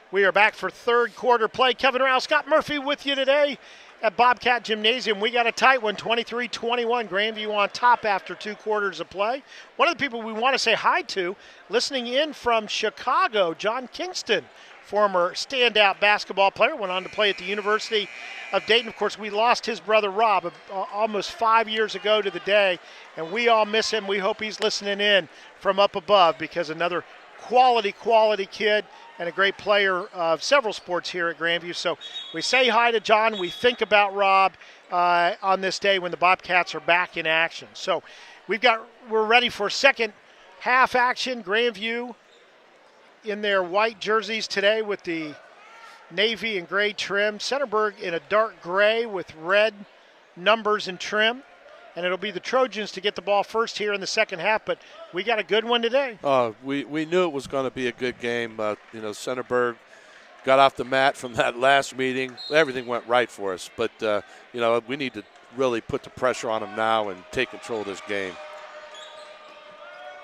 We are back for third quarter play. Kevin Rouse, Scott Murphy with you today at Bobcat Gymnasium. We got a tight one, 23-21. Grandview on top after 2 quarters of play. One of the people we want to say hi to, listening in from Chicago, John Kingston, former standout basketball player, went on to play at the University of Dayton. Of course, we lost his brother Rob almost 5 years ago to the day, and we all miss him. We hope he's listening in from up above, because another quality kid and a great player of several sports here at Grandview. So we say hi to John. We think about Rob on this day when the Bobcats are back in action. So we're ready for second half action. Grandview in their white jerseys today with the navy and gray trim. Centerburg in a dark gray with red numbers and trim. And it'll be the Trojans to get the ball first here in the second half, but we got a good one today. We knew it was going to be a good game. Centerburg got off the mat from that last meeting. Everything went right for us, but, we need to really put the pressure on them now and take control of this game.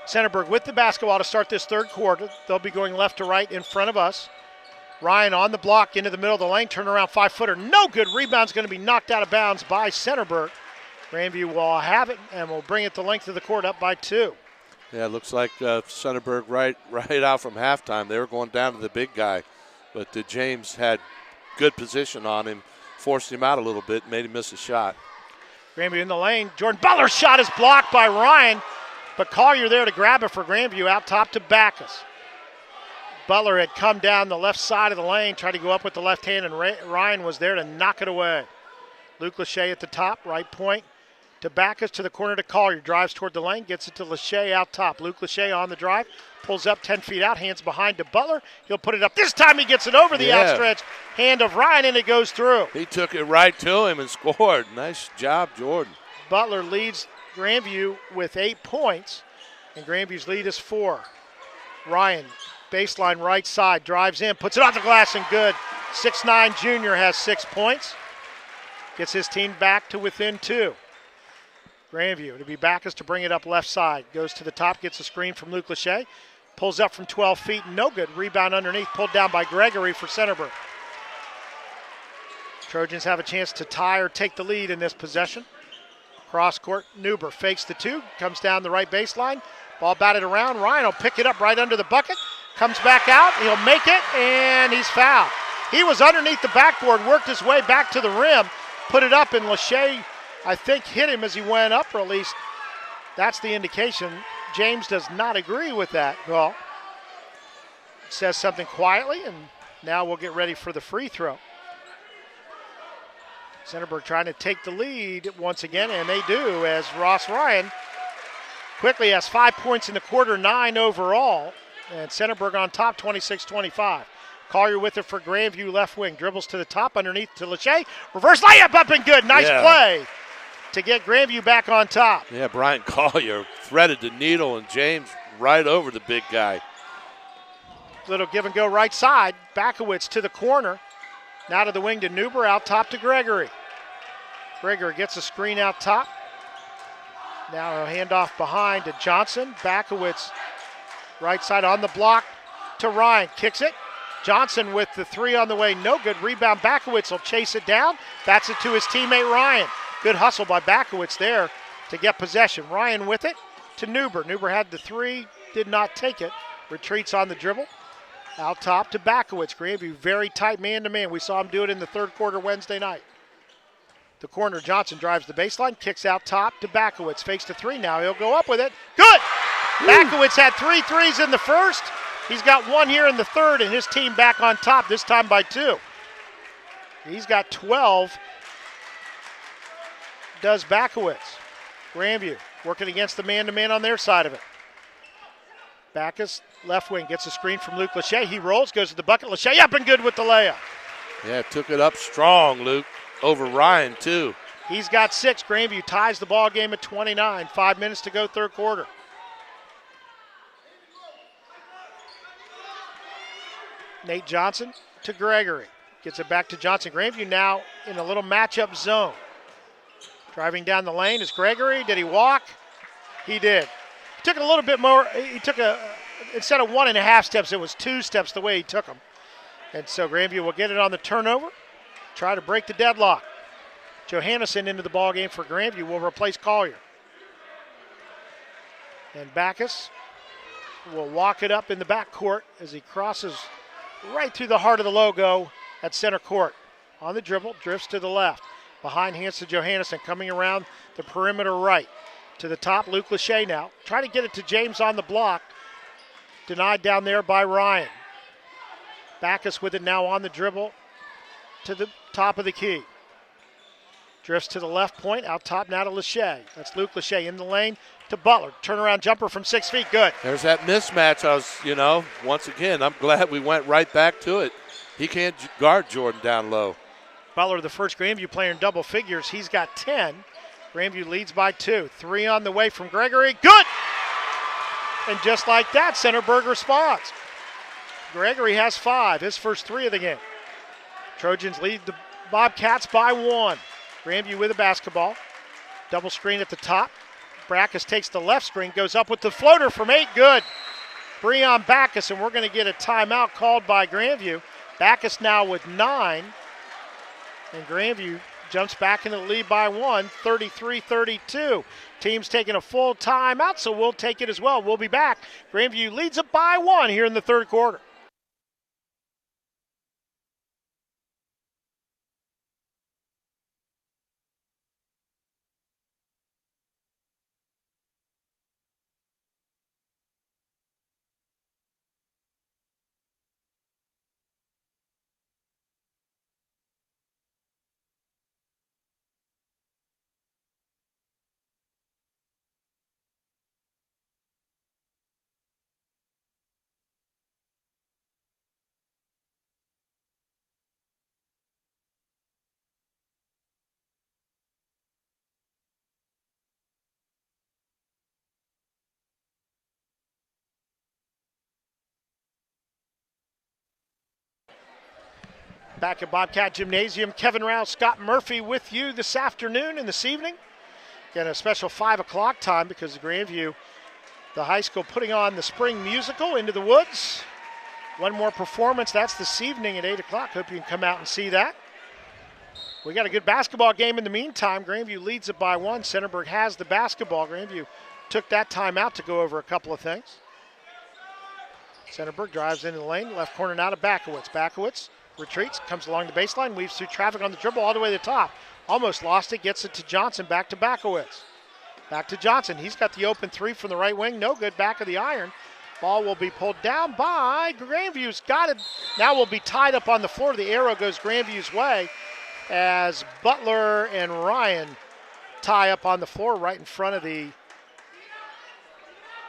Centerburg with the basketball to start this third quarter. They'll be going left to right in front of us. Ryan on the block into the middle of the lane, turnaround 5-footer. No good. Rebound's going to be knocked out of bounds by Centerburg. Grandview will have it, and will bring it the length of the court up by 2. Yeah, it looks like Centerburg right out from halftime. They were going down to the big guy, but James had good position on him, forced him out a little bit, made him miss a shot. Grandview in the lane. Jordan Butler's shot is blocked by Ryan, but Collier there to grab it for Grandview out top to Backus. Butler had come down the left side of the lane, tried to go up with the left hand, and Ryan was there to knock it away. Luke Lachey at the top, right point. To Backus to the corner to Collier. Drives toward the lane, gets it to Lachey out top. Luke Lachey on the drive, pulls up 10 feet out, hands behind to Butler. He'll put it up. This time he gets it over the outstretched hand of Ryan, and it goes through. He took it right to him and scored. Nice job, Jordan. Butler leads Grandview with 8 points, and Grandview's lead is 4. Ryan, baseline right side, drives in, puts it off the glass, and good. 6'9" junior has 6 points. Gets his team back to within 2. Grandview to be Backus to bring it up left side. Goes to the top, gets a screen from Luke Lachey. Pulls up from 12 feet, no good. Rebound underneath, pulled down by Gregory for Centerburg. Trojans have a chance to tie or take the lead in this possession. Cross court, Neuber fakes the 2, comes down the right baseline. Ball batted around. Ryan will pick it up right under the bucket. Comes back out, he'll make it, and he's fouled. He was underneath the backboard, worked his way back to the rim, put it up, and Lachey, I think, hit him as he went up, or at least that's the indication. James does not agree with that call. Says something quietly, and now we'll get ready for the free throw. Centerburg trying to take the lead once again, and they do, as Ross Ryan quickly has 5 points in the quarter, 9 overall, and Centerburg on top, 26-25. Collier with it for Grandview, left wing, dribbles to the top, underneath to Lachey. Reverse layup up and good. Nice play to get Grandview back on top. Yeah, Brian Collier threaded the needle, and James right over the big guy. Little give and go right side. Bakowitz to the corner. Now to the wing to Neuber, out top to Gregory. Gregory gets a screen out top. Now a handoff behind to Johnson. Bakowitz right side on the block to Ryan. Kicks it. Johnson with the 3 on the way. No good. Rebound. Bakowitz will chase it down. Bats it to his teammate Ryan. Good hustle by Bakowitz there to get possession. Ryan with it to Neuber. Neuber had the 3, did not take it. Retreats on the dribble. Out top to Bakowitz. Grandview very tight man-to-man. We saw him do it in the third quarter Wednesday night. The corner, Johnson drives the baseline, kicks out top to Bakowitz. Fakes the 3 now. He'll go up with it. Good! Bakowitz had 3 threes in the first. He's got 1 here in the third, and his team back on top, this time by 2. He's got 12. Does Bakowitz. Grandview working against the man-to-man on their side of it. Backus, left wing, gets a screen from Luke Lachey. He rolls, goes to the bucket. Lachey up and good with the layup. Yeah, took it up strong, Luke, over Ryan, too. He's got 6. Grandview ties the ball game at 29. 5 minutes to go, third quarter. Nate Johnson to Gregory. Gets it back to Johnson. Grandview now in a little matchup zone. Driving down the lane is Gregory. Did he walk? He did. Took a little bit more. He took instead of 1.5 steps, it was 2 steps the way he took them. And so Grandview will get it on the turnover, try to break the deadlock. Johannesson into the ballgame for Grandview will replace Collier. And Backus will walk it up in the backcourt as he crosses right through the heart of the logo at center court. On the dribble, drifts to the left. Behind hands to Johannesson, coming around the perimeter right. To the top, Luke Lachey now. Trying to get it to James on the block. Denied down there by Ryan. Backus with it now on the dribble to the top of the key. Drifts to the left point, out top now to Lachey. That's Luke Lachey in the lane to Butler. Turnaround jumper from 6 feet, good. There's that mismatch. Once again, I'm glad we went right back to it. He can't guard Jordan down low. Butler, the first Grandview player in double figures. He's got 10. Grandview leads by 2. 3 on the way from Gregory. Good! And just like that, Centerburg responds. Gregory has 5, his first 3 of the game. Trojans lead the Bobcats by 1. Grandview with the basketball. Double screen at the top. Backus takes the left screen, goes up with the floater from 8. Good. Breon Backus, and we're going to get a timeout called by Grandview. Backus now with 9. And Grandview jumps back into the lead by 1, 33-32. Team's taking a full timeout, so we'll take it as well. We'll be back. Grandview leads it by 1 here in the third quarter. Back at Bobcat Gymnasium, Kevin Rouse, Scott Murphy with you this afternoon and this evening. Again, a special 5 o'clock time because Grandview, the high school, putting on the spring musical, Into the Woods. One more performance, that's this evening at 8 o'clock. Hope you can come out and see that. We got a good basketball game in the meantime. Grandview leads it by 1. Centerburg has the basketball. Grandview took that time out to go over a couple of things. Centerburg drives into the lane, left corner now to Bakowitz. Bakowitz retreats, comes along the baseline, weaves through traffic on the dribble all the way to the top. Almost lost it, gets it to Johnson, back to Bakowitz. Back to Johnson, he's got the open 3 from the right wing, no good, back of the iron. Ball will be pulled down by Grandview's got it. Now will be tied up on the floor. The arrow goes Grandview's way as Butler and Ryan tie up on the floor right in front of the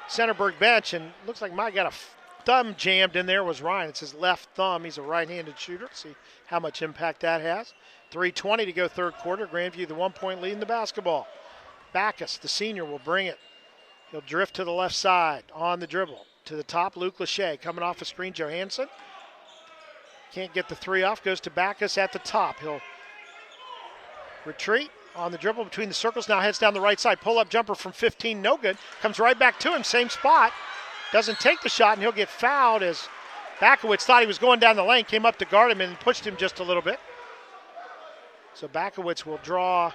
Centerburg bench, and looks like Mike got a thumb jammed in there was Ryan. It's his left thumb. He's a right-handed shooter. See how much impact that has. 3:20 to go third quarter. Grandview the 1-point lead in the basketball. Backus, the senior, will bring it. He'll drift to the left side on the dribble. To the top, Luke Lachey coming off a screen. Johansson can't get the 3 off. Goes to Backus at the top. He'll retreat on the dribble between the circles. Now heads down the right side. Pull-up jumper from 15, no good. Comes right back to him, same spot. Doesn't take the shot, and he'll get fouled as Bakowitz thought he was going down the lane, came up to guard him and pushed him just a little bit. So Bakowitz will draw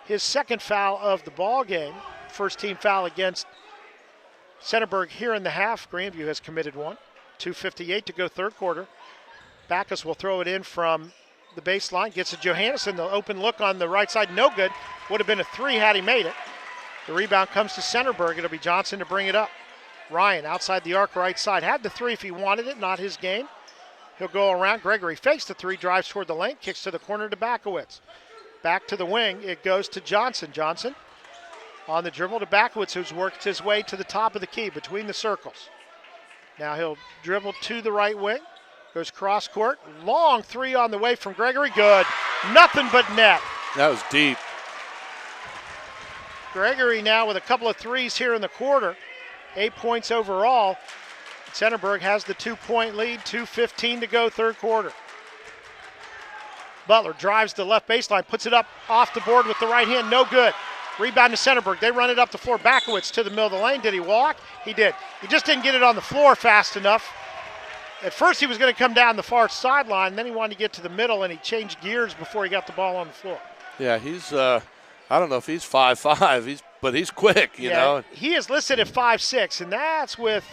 his second foul of the ball game. First team foul against Centerburg here in the half. Grandview has committed one. 2:58 to go third quarter. Backus will throw it in from the baseline. Gets to Johannesson. The open look on the right side, no good. Would have been a 3 had he made it. The rebound comes to Centerburg. It'll be Johnson to bring it up. Ryan outside the arc right side. Had the 3 if he wanted it, not his game. He'll go around. Gregory fakes the 3, drives toward the lane, kicks to the corner to Bakowitz. Back to the wing. It goes to Johnson. Johnson on the dribble to Bakowitz, who's worked his way to the top of the key between the circles. Now he'll dribble to the right wing. Goes cross court. Long 3 on the way from Gregory. Good. Nothing but net. That was deep. Gregory now with a couple of 3s here in the quarter. 8 points overall. Centerburg has the 2-point lead, 2:15 to go third quarter. Butler drives to the left baseline, puts it up off the board with the right hand, no good. Rebound to Centerburg. They run it up the floor. Bakowitz to the middle of the lane. Did he walk? He did. He just didn't get it on the floor fast enough. At first he was going to come down the far sideline, and then he wanted to get to the middle, and he changed gears before he got the ball on the floor. Yeah, he's I don't know if he's 5'5", but he's quick, you know. He is listed at 5'6", and that's with,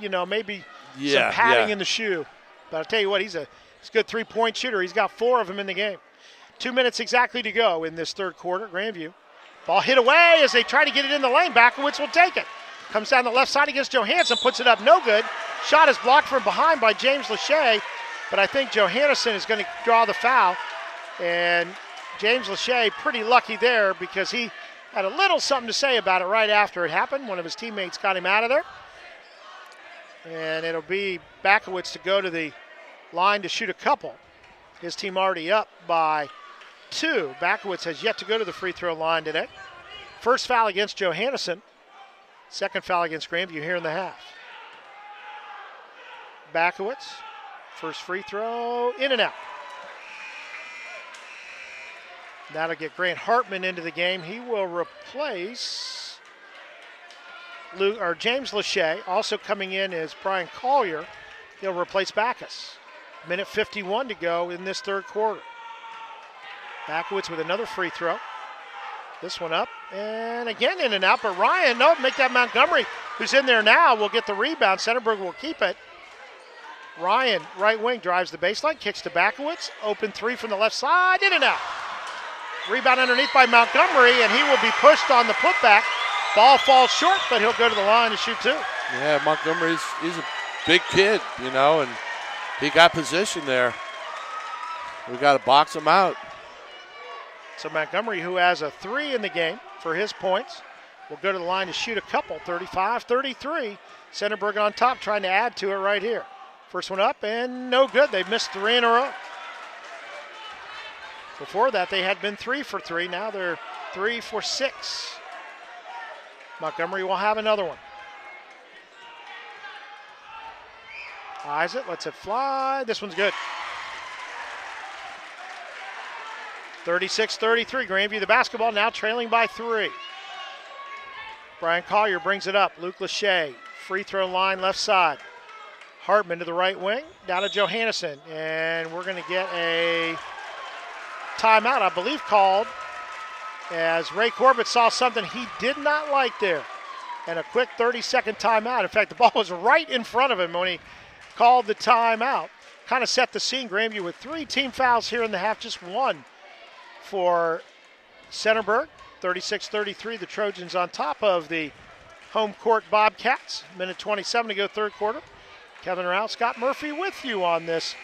maybe some padding in the shoe. But I'll tell you what, he's a good three-point shooter. He's got 4 of them in the game. 2 minutes exactly to go in this third quarter. Grandview. Ball hit away as they try to get it in the lane. Bakowitz will take it. Comes down the left side against Johansson, puts it up, no good. Shot is blocked from behind by James Lachey, but I think Johansson is going to draw the foul. And James Lachey pretty lucky there because he had a little something to say about it right after it happened. One of his teammates got him out of there. And it'll be Bakowitz to go to the line to shoot a couple. His team already up by 2. Bakowitz has yet to go to the free throw line today. First foul against Johansson. Second foul against Grandview here in the half. Bakowitz, first free throw, in and out. That'll get Grant Hartman into the game. He will replace James Lachey. Also coming in is Brian Collier. He'll replace Backus. Minute 51 to go in this third quarter. Bakowitz with another free throw. This one up, and again in and out, but Ryan, make that Montgomery, who's in there now, will get the rebound. Centerburg will keep it. Ryan, right wing, drives the baseline, kicks to Bakowitz. Open 3 from the left side, in and out. Rebound underneath by Montgomery, and he will be pushed on the putback. Ball falls short, but he'll go to the line to shoot 2. Yeah, Montgomery's he's a big kid, and he got position there. We got to box him out. So Montgomery, who has a 3 in the game for his points, will go to the line to shoot a couple, 35-33. Centerburg on top, trying to add to it right here. First one up, and no good. They've missed 3 in a row. Before that, they had been 3 for 3. Now they're 3 for 6. Montgomery will have another one. Eyes it, lets it fly. This one's good. 36-33, Grandview the basketball, now trailing by 3. Brian Collier brings it up. Luke Lachey, free throw line left side. Hartman to the right wing, down to Johansson. And we're going to get a timeout, I believe, called as Ray Corbett saw something he did not like there. And a quick 30-second timeout. In fact, the ball was right in front of him when he called the timeout. Kind of set the scene. Grandview with 3 team fouls here in the half, just 1 for Centerburg. 36-33, the Trojans on top of the home court Bobcats. Minute 27 to go, third quarter. Kevin Rouse, Scott Murphy with you on this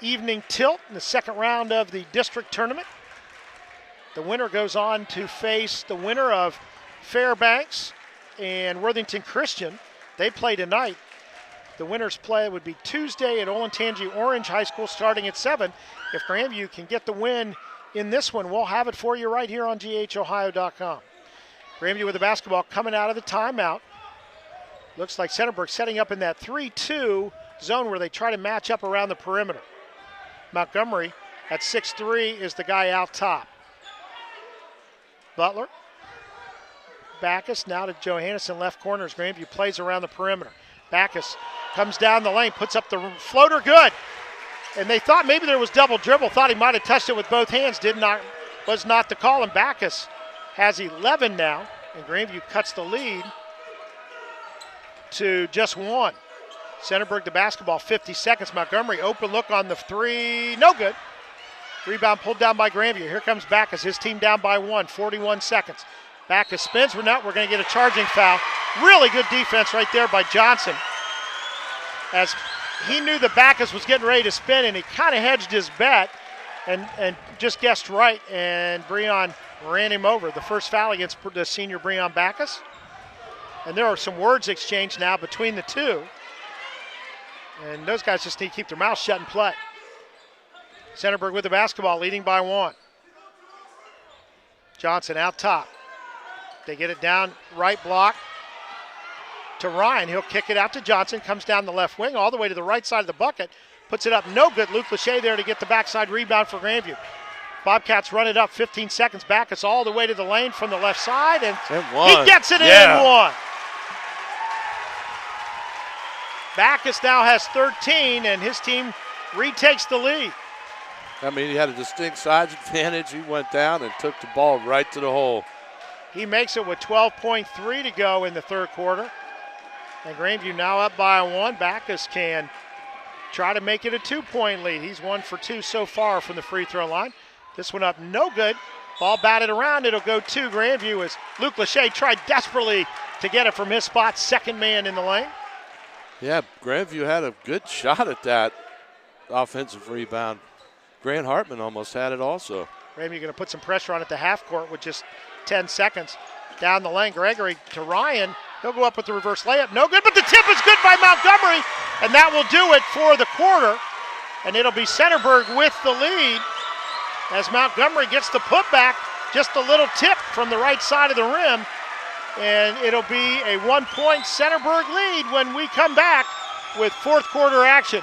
evening tilt in the second round of the district tournament. The winner goes on to face the winner of Fairbanks and Worthington Christian. They play tonight. The winner's play would be Tuesday at Olentangy Orange High School starting at 7. If Grandview can get the win in this one, we'll have it for you right here on GHOhio.com. Grandview with the basketball coming out of the timeout. Looks like Centerburg setting up in that 3-2 zone where they try to match up around the perimeter. Montgomery at 6'3" is the guy out top. Butler. Backus now to Johansson, left corner as Grandview plays around the perimeter. Backus comes down the lane, puts up the floater, good. And they thought maybe there was double dribble, thought he might have touched it with both hands, was not the call, and Backus has 11 now, and Grandview cuts the lead to just 1. Centerburg the basketball, 50 seconds. Montgomery, open look on the 3, no good. Rebound pulled down by Grandview. Here comes Backus, his team down by 1, 41 seconds. Backus spins, we're going to get a charging foul. Really good defense right there by Johnson, as he knew that Backus was getting ready to spin, and he kind of hedged his bet and just guessed right, and Breon ran him over. The first foul against the senior Breon Backus. And there are some words exchanged now between the two. And those guys just need to keep their mouths shut and play. Centerburg with the basketball, leading by 1. Johnson out top. They get it down, right block to Ryan. He'll kick it out to Johnson, comes down the left wing all the way to the right side of the bucket, puts it up, no good. Luke Lachey there to get the backside rebound for Grandview. Bobcats run it up, 15 seconds back. It's all the way to the lane from the left side, and he gets it in 1. Backus now has 13, and his team retakes the lead. I mean, he had a distinct size advantage. He went down and took the ball right to the hole. He makes it with 12.3 to go in the third quarter. And Grandview now up by 1. Backus can try to make it a 2-point lead. He's 1 for 2 so far from the free throw line. This one up no good. Ball batted around. It'll go to Grandview as Luke Lachey tried desperately to get it from his spot. Second man in the lane. Yeah, Grandview had a good shot at that offensive rebound. Grant Hartman almost had it also. Grandview going to put some pressure on at the half court with just 10 seconds. Down the lane, Gregory to Ryan. He'll go up with the reverse layup. No good, but the tip is good by Montgomery, and that will do it for the quarter. And it'll be Centerburg with the lead as Montgomery gets the putback. Just a little tip from the right side of the rim. And it'll be a 1-point Centerburg lead when we come back with fourth quarter action.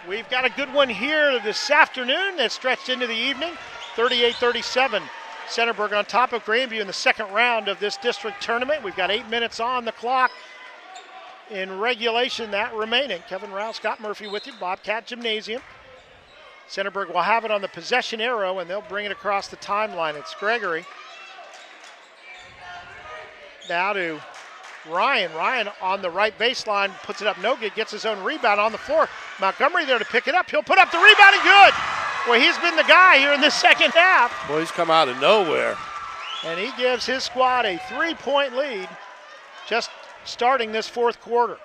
We've got a good one here this afternoon that stretched into the evening. 38-37. Centerburg on top of Grandview in the second round of this district tournament. We've got 8 minutes on the clock in regulation that remaining. Kevin Rouse, Scott Murphy with you, Bobcat Gymnasium. Centerburg will have it on the possession arrow, and they'll bring it across the timeline. It's Gregory. Now to Ryan. Ryan on the right baseline, puts it up no good, gets his own rebound on the floor. Montgomery there to pick it up. He'll put up the rebound and good. Well, he's been the guy here in this second half. Boy, he's come out of nowhere. And he gives his squad a 3-point lead just starting this fourth quarter.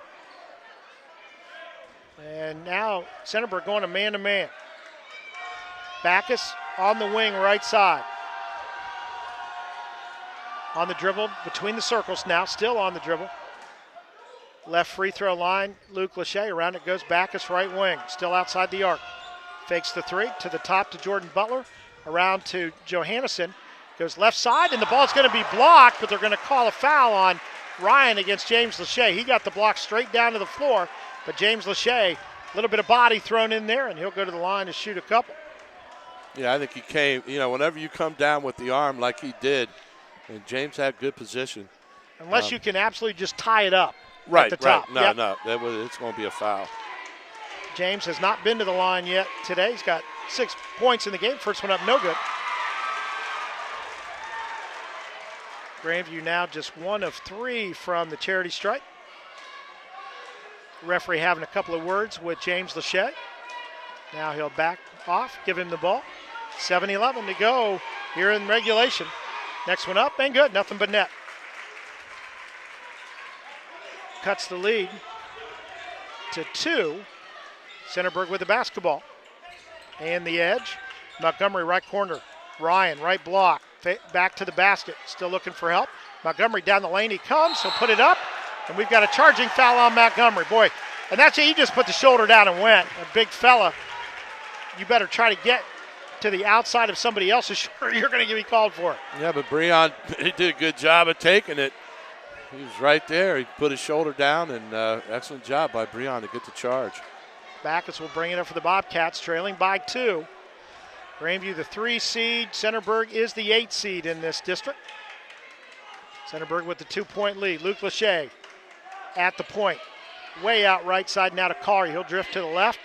And now Centerburg going to man-to-man. Backus on the wing right side. On the dribble, between the circles now, still on the dribble. Left free throw line, Luke Lachey. Around it goes Backus, right wing, still outside the arc. Fakes the three, to the top to Jordan Butler. Around to Johannesson. Goes left side, and the ball's going to be blocked, but they're going to call a foul on Ryan against James Lachey. He got the block straight down to the floor, but James Lachey, a little bit of body thrown in there, and he'll go to the line to shoot a couple. Yeah, I think he came, whenever you come down with the arm like he did, and James had good position. Unless you can absolutely just tie it up right, at the top. Right. No, it's going to be a foul. James has not been to the line yet today. He's got 6 points in the game. First one up, no good. Grandview now just 1 of 3 from the charity stripe. Referee having a couple of words with James Lachey. Now he'll back off, give him the ball. 7:11 to go here in regulation. Next one up and good, nothing but net. Cuts the lead to 2. Centerburg with the basketball. And the edge. Montgomery right corner. Ryan right block. Back to the basket. Still looking for help. Montgomery down the lane. He comes. He'll put it up. And we've got a charging foul on Montgomery. Boy, and that's it. He just put the shoulder down and went. A big fella. You better try to get to the outside of somebody else's shoulder. You're going to be called for it. Yeah, but Breon, he did a good job of taking it. He was right there. He put his shoulder down, and excellent job by Breon to get the charge. Backus will bring it up for the Bobcats, trailing by 2. Grandview the 3 seed. Centerburg is the 8 seed in this district. Centerburg with the 2-point lead. Luke Lachey at the point. Way out right side now to Collier. He'll drift to the left.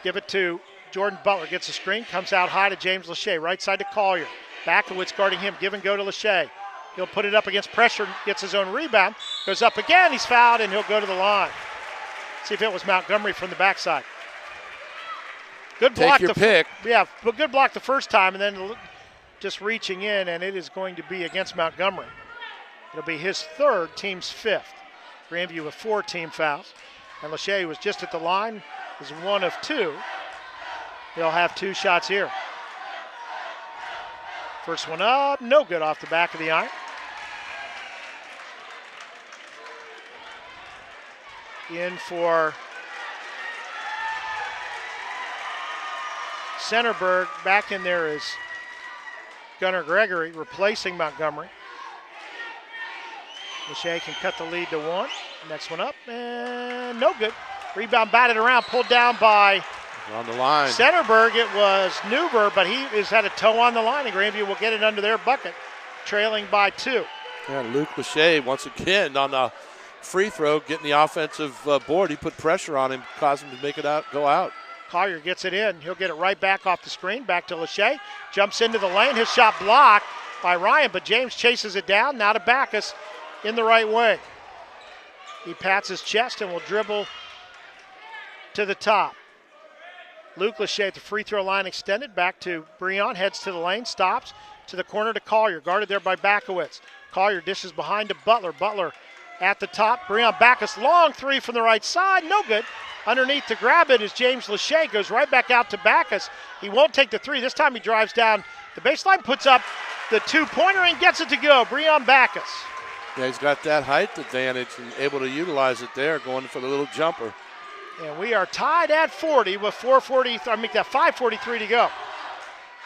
Give it to Jordan Butler. Gets a screen. Comes out high to James Lachey. Right side to Collier. Backowitz guarding him. Give and go to Lachey. He'll put it up against pressure. Gets his own rebound. Goes up again. He's fouled, and he'll go to the line. See if it was Montgomery from the backside. Good block. Take your pick. Yeah, but good block the first time, and then just reaching in, and it is going to be against Montgomery. It'll be his 3rd, team's 5th. Grandview with 4 team fouls. And Lachey, who was just at the line, is one of two. They'll have two shots here. First one up, no good off the back of the iron. In for Centerburg. Back in there is Gunnar Gregory replacing Montgomery. Lachey can cut the lead to one. Next one up, and no good. Rebound batted around, pulled down by on the line. Centerburg. It was Newber, but he has had a toe on the line, and Grandview will get it under their bucket, trailing by two. Yeah, Luke Lachey once again on the free throw, getting the offensive board. He put pressure on him, caused him to make it go out. Collier gets it in. He'll get it right back off the screen. Back to Lachey. Jumps into the lane. His shot blocked by Ryan, but James chases it down. Now to Backus in the right wing. He pats his chest and will dribble to the top. Luke Lachey at the free throw line extended. Back to Breon. Heads to the lane. Stops. To the corner to Collier. Guarded there by Bakowitz. Collier dishes behind to Butler. Butler at the top. Breon Backus. Long three from the right side. No good. Underneath to grab it is James Lachey. Goes right back out to Backus. He won't take the three. This time he drives down the baseline. Puts up the two-pointer and gets it to go. Breon Backus. Yeah, he's got that height advantage and able to utilize it there, going for the little jumper. And we are tied at 40 with 5:43 to go.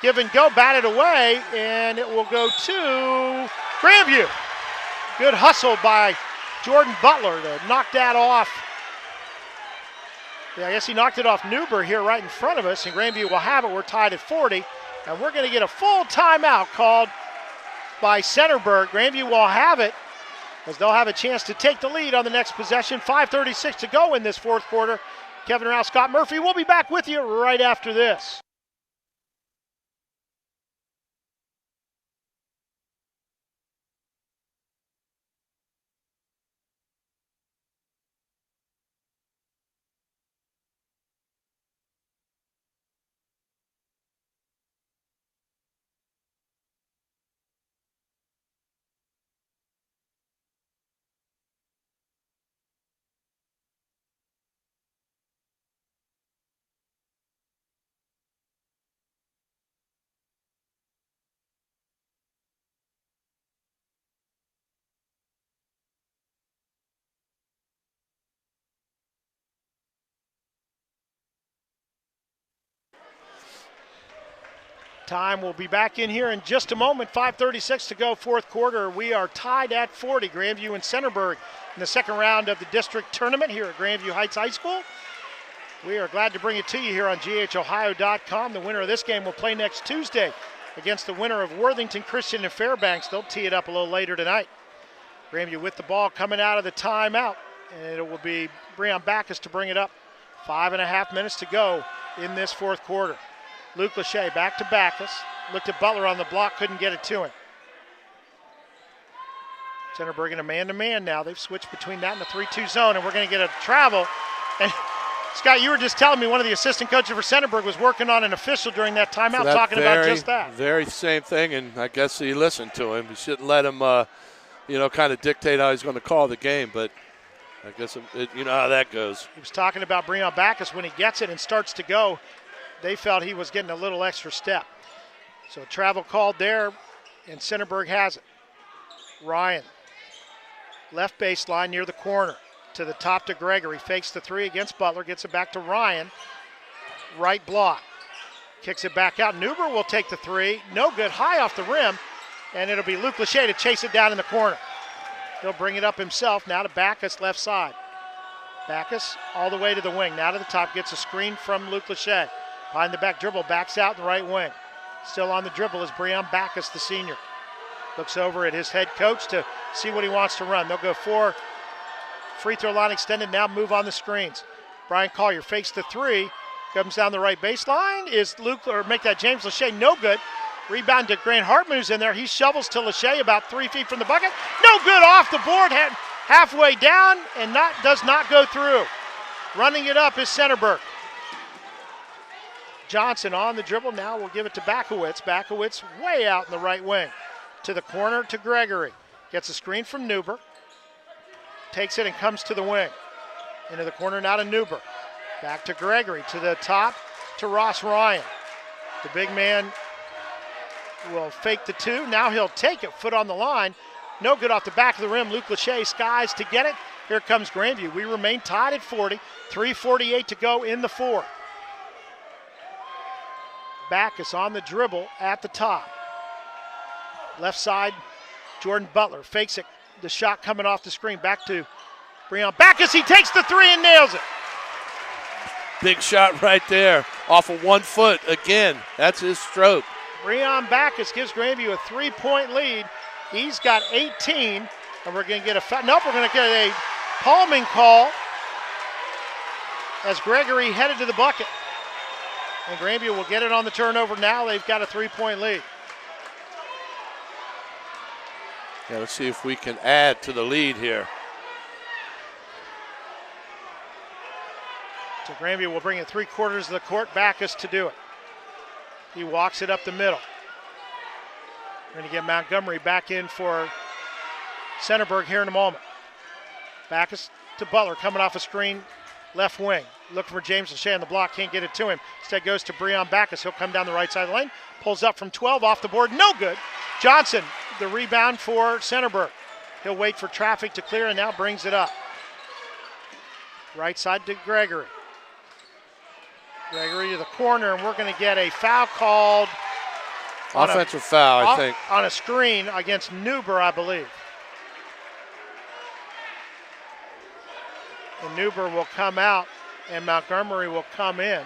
Give and go, batted away, and it will go to Grandview. Good hustle by Jordan Butler to knock that off. Yeah, I guess he knocked it off Newber here right in front of us, and Grandview will have it. We're tied at 40, and we're going to get a full timeout called by Centerburg. Grandview will have it, as they'll have a chance to take the lead on the next possession. 5:36 to go in this fourth quarter. Kevin Rouse, Scott Murphy, we'll be back with you right after this. Time will be back in here in just a moment. 5:36 to go, fourth quarter. We are tied at 40. Grandview and Centerburg in the second round of the district tournament here at Grandview Heights High School. We are glad to bring it to you here on GHOhio.com. The winner of this game will play next Tuesday against the winner of Worthington Christian and Fairbanks. They'll tee it up a little later tonight. Grandview with the ball coming out of the timeout, and it will be Breon Backus to bring it up. 5.5 minutes to go in this fourth quarter. Luke Lachey back to Backus. Looked at Butler on the block, couldn't get it to him. Centerburg in a man-to-man now. They've switched between that and the 3-2 zone, and we're going to get a travel. And Scott, you were just telling me one of the assistant coaches for Centerburg was working on an official during that timeout, talking about just that. Very same thing, and I guess he listened to him. He shouldn't let him, kind of dictate how he's going to call the game, but I guess you know how that goes. He was talking about Breon Backus when he gets it and starts to go. They felt he was getting a little extra step. So travel called there, and Centerburg has it. Ryan, left baseline near the corner. To the top to Gregory. Fakes the three against Butler. Gets it back to Ryan. Right block. Kicks it back out. Newber will take the three. No good. High off the rim. And it'll be Luke Lachey to chase it down in the corner. He'll bring it up himself. Now to Backus, left side. Backus all the way to the wing. Now to the top. Gets a screen from Luke Lachey. Behind the back dribble, backs out in the right wing. Still on the dribble is Breon Backus, the senior. Looks over at his head coach to see what he wants to run. They'll go for free throw line extended, now move on the screens. Brian Collier fakes the three, comes down the right baseline. Make that James Lachey no good. Rebound to Grant Hartman, who's in there. He shovels to Lachey about 3 feet from the bucket. No good, off the board, halfway down, and does not go through. Running it up is Centerburg. Johnson on the dribble. Now we'll give it to Bakowitz. Bakowitz way out in the right wing. To the corner to Gregory. Gets a screen from Newber. Takes it and comes to the wing. Into the corner now to Newberg. Back to Gregory, to the top to Ross Ryan. The big man will fake the two. Now he'll take it, foot on the line. No good off the back of the rim. Luke Lachey skies to get it. Here comes Grandview. We remain tied at 40. 3:48 to go in the fourth. Backus on the dribble at the top. Left side, Jordan Butler fakes it. The shot coming off the screen. Back to Breon Backus. He takes the three and nails it. Big shot right there off of 1 foot again. That's his stroke. Breon Backus gives Grandview a 3-point lead. He's got 18, and we're going to get we're going to get a palming call as Gregory headed to the bucket. And Grandview will get it on the turnover now. They've got a 3-point lead. Yeah, let's see if we can add to the lead here. So Grandview will bring it 3/4 of the court. Backus to do it. He walks it up the middle. We're going to get Montgomery back in for Centerburg here in a moment. Backus to Butler, coming off a screen, left wing. Looking for James Lachey on the block, can't get it to him. Instead goes to Breon Backus. He'll come down the right side of the lane, pulls up from 12 off the board, no good. Johnson, the rebound for Centerburg. He'll wait for traffic to clear and now brings it up. Right side to Gregory. Gregory to the corner, and we're going to get a foul called. Offensive foul, I think. On a screen against Newberg, I believe. And Newberg will come out, and Montgomery will come in.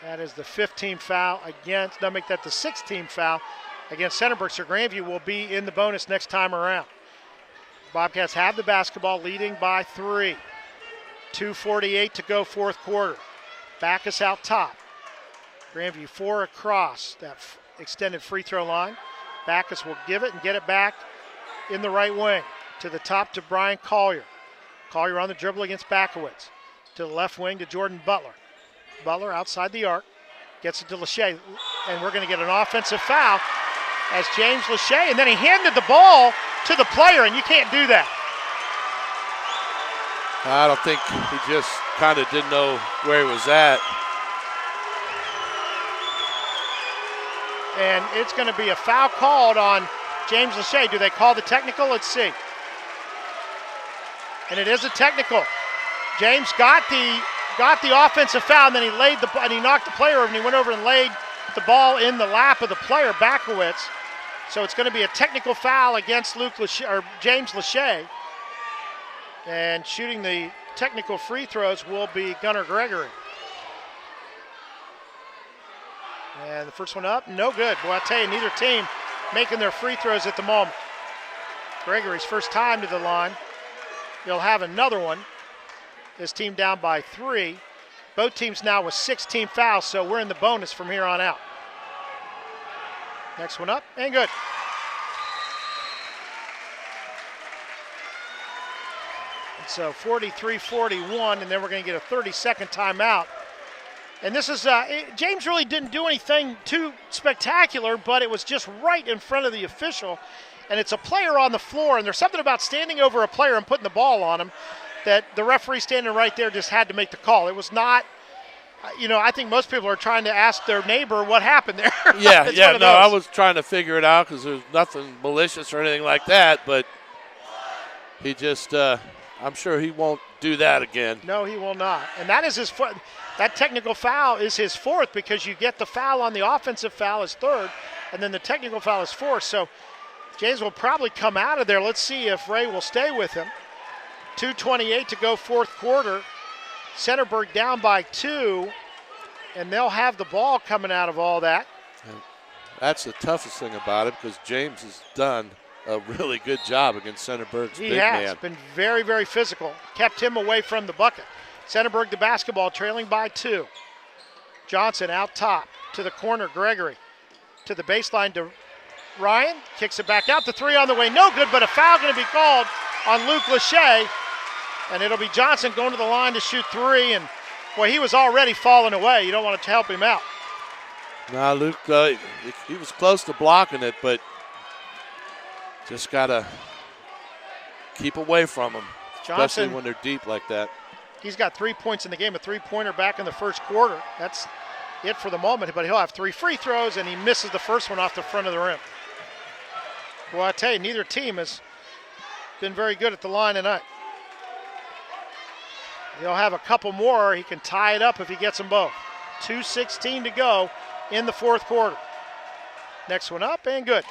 That is the 15th foul against, make that the 16th foul against Centerburg. So Grandview will be in the bonus next time around. Bobcats have the basketball, leading by 3. 2:48 to go, fourth quarter. Backus out top. Grandview 4 across that extended free throw line. Backus will give it and get it back in the right wing. To the top to Brian Collier. Collier on the dribble against Backowitz. To the left wing to Jordan Butler. Butler outside the arc. Gets it to Lachey. And we're going to get an offensive foul as James Lachey. And then he handed the ball to the player, and you can't do that. I don't think he just kind of didn't know where he was at. And it's going to be a foul called on James Lachey. Do they call the technical? Let's see. And it is a technical. James got the offensive foul, and then he knocked the player over, and he went over and laid the ball in the lap of the player, Backowitz. So it's going to be a technical foul against James Lachey. And shooting the technical free throws will be Gunnar Gregory. And the first one up, no good. Boy, I tell you, neither team making their free throws at the moment. Gregory's first time to the line. He'll have another one. His team down by 3. Both teams now with 16 fouls, so we're in the bonus from here on out. Next one up, and good. And so 43-41, and then we're going to get a 30-second timeout. And this is, James really didn't do anything too spectacular, but it was just right in front of the official. And it's a player on the floor, and there's something about standing over a player and putting the ball on him that the referee standing right there just had to make the call. It was not, I think most people are trying to ask their neighbor what happened there. I was trying to figure it out because there's nothing malicious or anything like that, but he just, I'm sure he won't do that again. No, he will not. And that is his foot. That technical foul is his 4th because you get the foul on the offensive foul as 3rd, and then the technical foul is 4th. So James will probably come out of there. Let's see if Ray will stay with him. 2:28 to go, fourth quarter. Centerburg down by 2, and they'll have the ball coming out of all that. That's the toughest thing about it because James has done a really good job against Centerburg's big man. He has been very, very physical. Kept him away from the bucket. Centerburg the basketball, trailing by 2. Johnson out top to the corner, Gregory. To the baseline to Ryan. Kicks it back out. The 3 on the way, no good, but a foul going to be called on Luke Lachey. And it'll be Johnson going to the line to shoot 3. And, boy, he was already falling away. You don't want to help him out. Nah, Luke, he was close to blocking it, but just got to keep away from him. especially Johnson, when they're deep like that. He's got 3 points in the game, a three-pointer back in the first quarter. That's it for the moment, but he'll have 3 free throws, and he misses the first one off the front of the rim. Well, I tell you, neither team has been very good at the line tonight. He'll have a couple more. He can tie it up if he gets them both. 2:16 to go in the fourth quarter. Next one up, and good.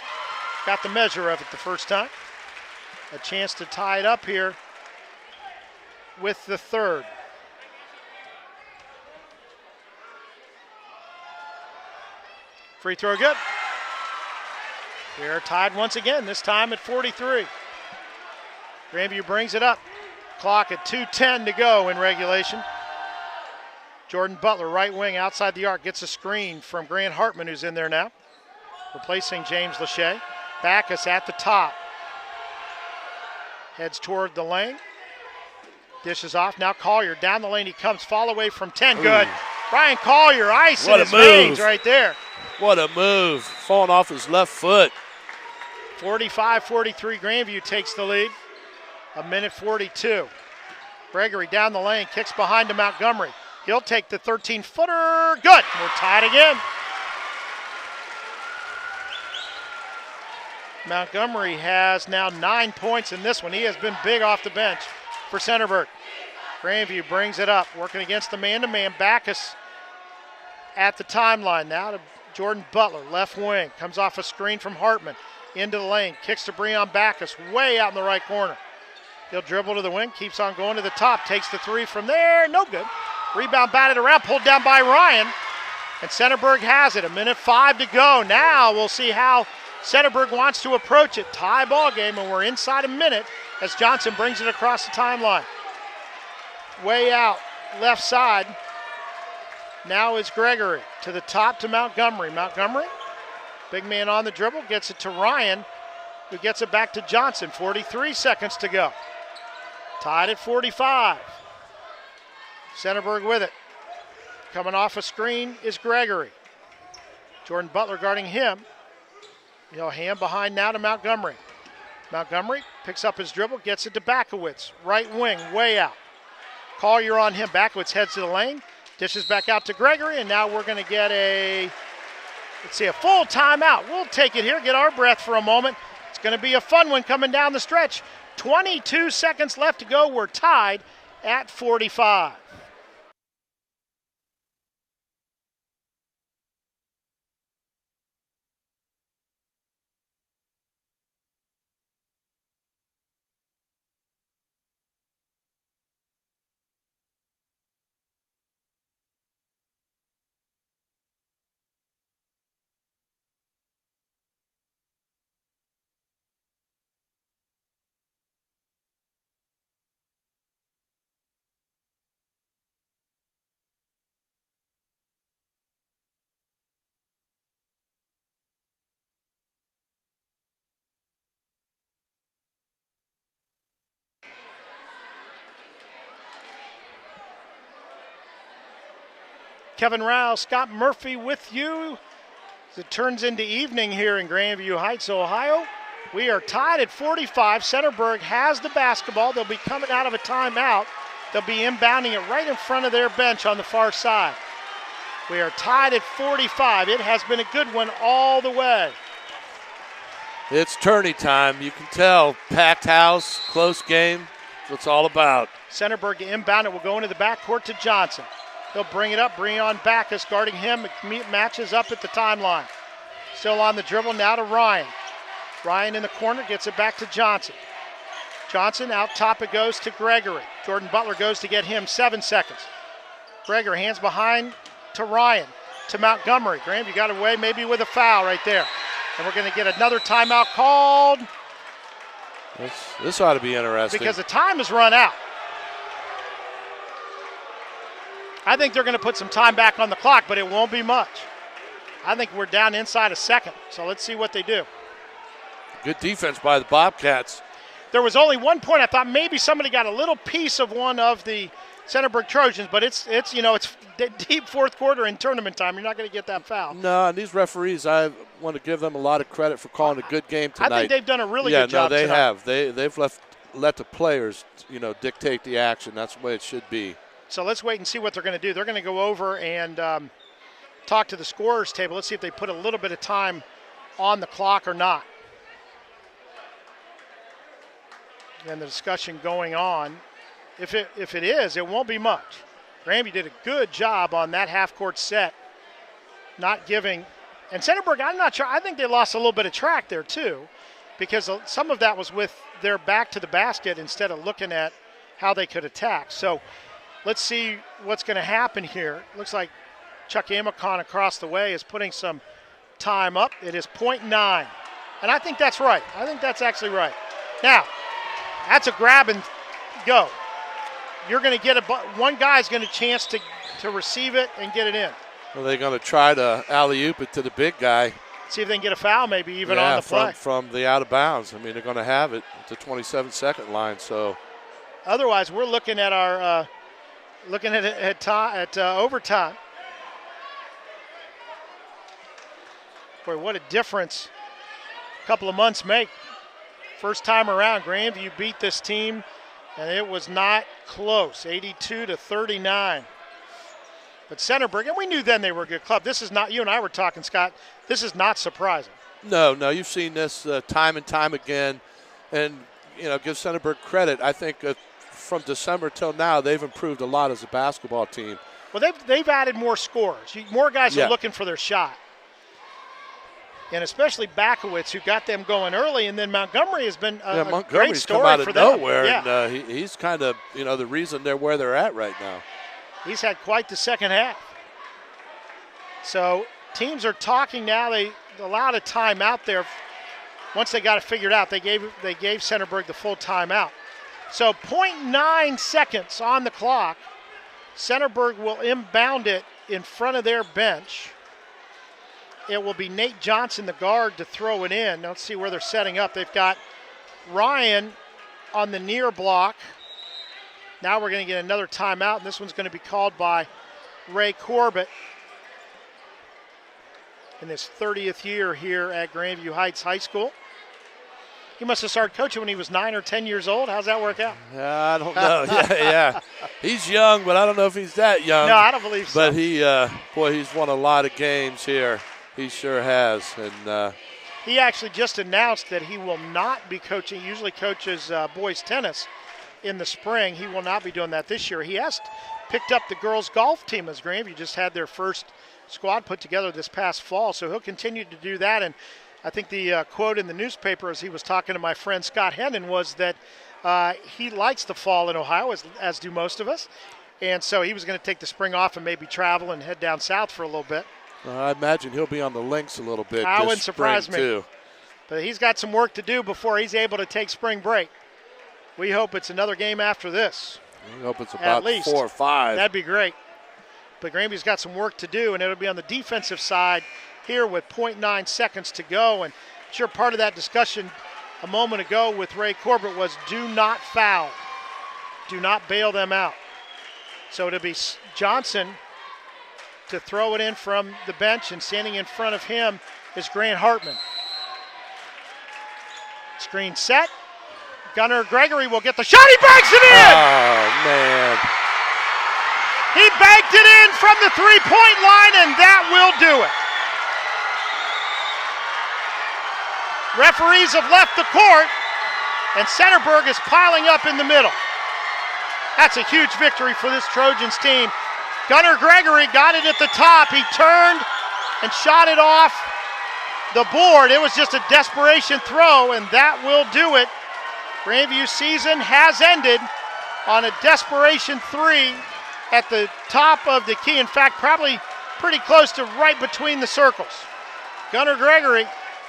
Got the measure of it the first time. A chance to tie it up here with the third. Free throw good. We are tied once again, this time at 43. Grandview brings it up. Clock at 2:10 to go in regulation. Jordan Butler, right wing, outside the arc, gets a screen from Grant Hartman, who's in there now, replacing James Lachey. Backus at the top. Heads toward the lane. Dishes off. Now Collier down the lane. He comes. Fall away from 10. Ooh. Good. Brian Collier, ice in What a his veins move. right there. What a move. Falling off his left foot. 45-43, Grandview takes the lead. 1:42. Gregory down the lane, kicks behind to Montgomery. He'll take the 13-footer. Good. We're tied again. Montgomery has now 9 points in this one. He has been big off the bench for Centerburg. Grandview brings it up, working against the man-to-man. Backus at the timeline now to Jordan Butler, left wing. Comes off a screen from Hartman. Into the lane, kicks to Breon Backus, way out in the right corner. He'll dribble to the wing, keeps on going to the top, takes the three from there, no good. Rebound batted around, pulled down by Ryan. And Centerburg has it, 1:05 to go. Now we'll see how Centerburg wants to approach it. Tie ball game, and we're inside a minute as Johnson brings it across the timeline. Way out, left side. Now is Gregory to the top to Montgomery. Montgomery, big man on the dribble, gets it to Ryan, who gets it back to Johnson. 43 seconds to go. Tied at 45. Centerburg with it. Coming off a screen is Gregory. Jordan Butler guarding him. He'll hand behind now to Montgomery. Montgomery picks up his dribble, gets it to Bakowitz. Right wing, way out. Collier on him. Bakowitz heads to the lane, dishes back out to Gregory, and now we're going to get a full timeout. We'll take it here, get our breath for a moment. It's going to be a fun one coming down the stretch. 22 seconds left to go. We're tied at 45. Kevin Rao, Scott Murphy with you as it turns into evening here in Grandview Heights, Ohio. We are tied at 45. Centerburg has the basketball. They'll be coming out of a timeout. They'll be inbounding it right in front of their bench on the far side. We are tied at 45. It has been a good one all the way. It's tourney time. You can tell. Packed house, close game. That's what it's all about. Centerburg inbound it will go into the backcourt to Johnson. He'll bring it up. Breon Backus guarding him. Matches up at the timeline. Still on the dribble now to Ryan. Ryan in the corner gets it back to Johnson. Johnson out top it goes to Gregory. Jordan Butler goes to get him. 7 seconds. Gregory hands behind to Ryan. To Montgomery. Graham, you got away maybe with a foul right there. And we're going to get another timeout called. This ought to be interesting. Because the time has run out. I think they're going to put some time back on the clock, but it won't be much. I think we're down inside a second, so let's see what they do. Good defense by the Bobcats. There was only 1 point. I thought maybe somebody got a little piece of one of the Centerburg Trojans, but it's deep fourth quarter in tournament time. You're not going to get that foul. No, and these referees, I want to give them a lot of credit for calling a good game tonight. I think they've done a really good job tonight. tonight. They've left let the players, dictate the action. That's the way it should be. So let's wait and see what they're going to do. They're going to go over and talk to the scorer's table. Let's see if they put a little bit of time on the clock or not. And the discussion going on. If it is, it won't be much. Grandview did a good job on that half-court set, not giving. And Centerburg, I'm not sure. I think they lost a little bit of track there too, because some of that was with their back to the basket instead of looking at how they could attack. So let's see what's going to happen here. Looks like Chuck Amicon across the way is putting some time up. It is .9, and I think that's right. I think that's actually right. Now, that's a grab and go. You're going to get one guy's going to chance to receive it and get it in. Well, they're going to try to alley-oop it to the big guy. See if they can get a foul maybe even on the play. From the out of bounds. I mean, they're going to have it at the 27-second line. So, otherwise, we're looking at our overtime. Boy, what a difference a couple of months make. First time around, Grandview beat this team, and it was not close, 82-39. But Centerburg, and we knew then they were a good club. This is not, you and I were talking, Scott, this is not surprising. No, you've seen this time and time again. And, give Centerburg credit. I think from December till now, they've improved a lot as a basketball team. Well, they've added more scorers. More guys are looking for their shot. And especially Bakowitz, who got them going early, and then Montgomery has been a great story come out of for them. nowhere, and he's kind of, the reason they're where they're at right now. He's had quite the second half. So teams are talking now. They allowed a timeout there. Once they got it figured out, they gave Centerburg the full timeout. So .9 seconds on the clock. Centerburg will inbound it in front of their bench. It will be Nate Johnson, the guard, to throw it in. Let's see where they're setting up. They've got Ryan on the near block. Now we're going to get another timeout, and this one's going to be called by Ray Corbett in his 30th year here at Grandview Heights High School. He must have started coaching when he was 9 or 10 years old. How's that work out? I don't know. Yeah. He's young, but I don't know if he's that young. No, I don't believe so. But he's won a lot of games here. He sure has. And he actually just announced that he will not be coaching. He usually coaches boys tennis in the spring. He will not be doing that this year. He has picked up the girls golf team as Grandview just had their first squad put together this past fall. So he'll continue to do that. And I think the quote in the newspaper as he was talking to my friend Scott Hennon was that he likes the fall in Ohio, as do most of us. And so he was going to take the spring off and maybe travel and head down south for a little bit. I imagine he'll be on the links a little bit. That wouldn't surprise me. Too. But he's got some work to do before he's able to take spring break. We hope it's another game after this. We hope it's about 4 or 5. That'd be great. But Grandview's got some work to do, and it'll be on the defensive side here with .9 seconds to go. And I'm sure part of that discussion a moment ago with Ray Corbett was do not foul. Do not bail them out. So it'll be Johnson to throw it in from the bench, and standing in front of him is Grant Hartman. Screen set. Gunnar Gregory will get the shot. He banks it in! Oh, man. He banked it in from the three-point line, and that will do it. Referees have left the court, and Centerburg is piling up in the middle. That's a huge victory for this Trojans team. Gunnar Gregory got it at the top. He turned and shot it off the board. It was just a desperation throw, and that will do it. Grandview's season has ended on a desperation three at the top of the key. In fact, probably pretty close to right between the circles. Gunnar Gregory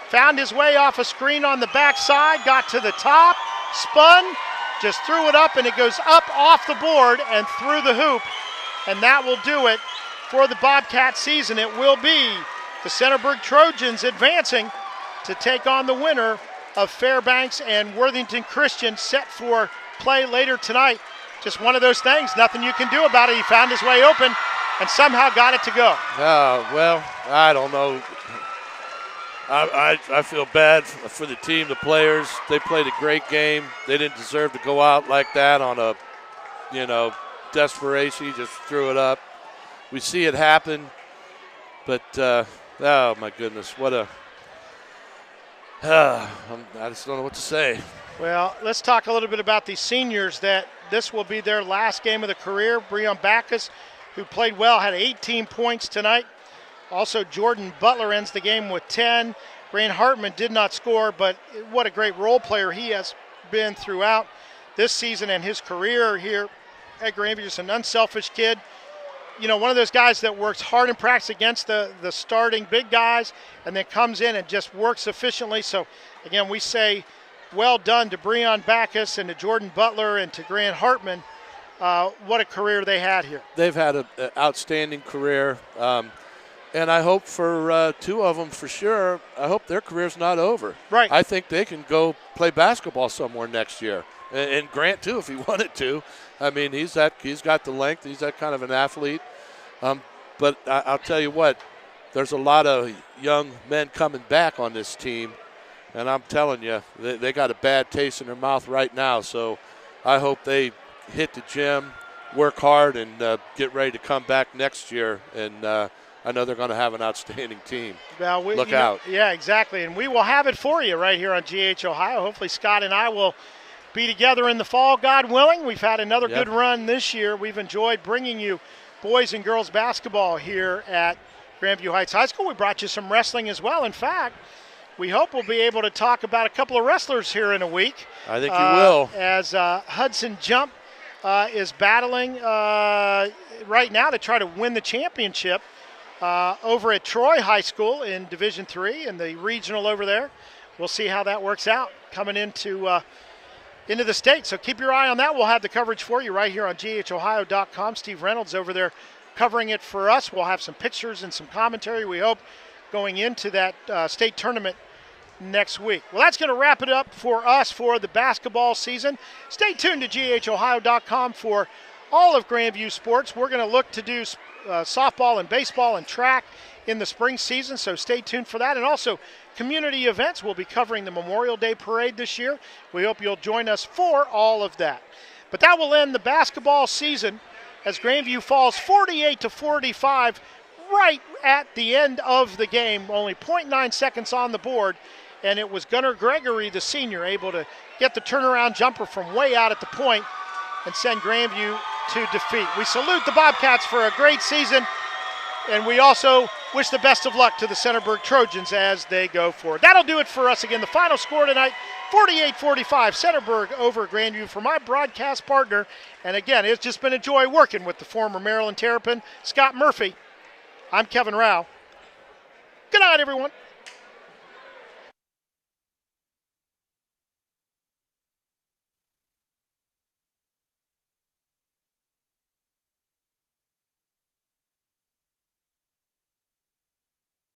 found his way off a screen on the backside, got to the top, spun, just threw it up, and it goes up off the board and through the hoop. And that will do it for the Bobcat season. It will be the Centerburg Trojans advancing to take on the winner of Fairbanks and Worthington Christian, set for play later tonight. Just one of those things, nothing you can do about it. He found his way open and somehow got it to go. Well, I don't know. I feel bad for the team, the players. They played a great game. They didn't deserve to go out like that on a, desperation. He just threw it up. We see it happen, but oh my goodness, what a! I just don't know what to say. Well, let's talk a little bit about these seniors that this will be their last game of the career. Breon Backus, who played well, had 18 points tonight. Also, Jordan Butler ends the game with 10. Grant Hartman did not score, but what a great role player he has been throughout this season and his career here at Grandview. Just an unselfish kid. One of those guys that works hard in practice against the starting big guys and then comes in and just works efficiently. So, again, we say well done to Breon Backus and to Jordan Butler and to Grant Hartman. What a career they had here. They've had an outstanding career. And I hope for two of them for sure, I hope their career's not over. Right. I think they can go play basketball somewhere next year. And Grant, too, if he wanted to. I mean, he's got the length. He's that kind of an athlete. But I'll tell you what, there's a lot of young men coming back on this team. And I'm telling you, they got a bad taste in their mouth right now. So I hope they hit the gym, work hard, and get ready to come back next year. And I know they're going to have an outstanding team. Well, Look out. Yeah, exactly. And we will have it for you right here on GH Ohio. Hopefully Scott and I will be together in the fall, God willing. We've had another good run this year. We've enjoyed bringing you boys and girls basketball here at Grandview Heights High School. We brought you some wrestling as well. In fact, we hope we'll be able to talk about a couple of wrestlers here in a week. I think you will. As Hudson Jump is battling right now to try to win the championship over at Troy High School in Division III in the regional over there. We'll see how that works out coming into the state. So keep your eye on that. We'll have the coverage for you right here on GHOhio.com. Steve Reynolds over there covering it for us. We'll have some pictures and some commentary, we hope, going into that state tournament next week. Well, that's going to wrap it up for us for the basketball season. Stay tuned to GHOhio.com for all of Grandview sports. We're going to look to do softball and baseball and track in the spring season, so stay tuned for that. And also community events. We'll be covering the Memorial Day Parade this year. We hope you'll join us for all of that. But that will end the basketball season as Grandview falls 48-45 right at the end of the game. Only 0.9 seconds on the board, and it was Gunnar Gregory, the senior, able to get the turnaround jumper from way out at the point and send Grandview to defeat. We salute the Bobcats for a great season, and we also wish the best of luck to the Centerburg Trojans as they go forward. That'll do it for us. Again, the final score tonight, 48-45, Centerburg over Grandview. For my broadcast partner, and again, it's just been a joy working with the former Maryland Terrapin, Scott Murphy. I'm Kevin Rao. Good night, everyone.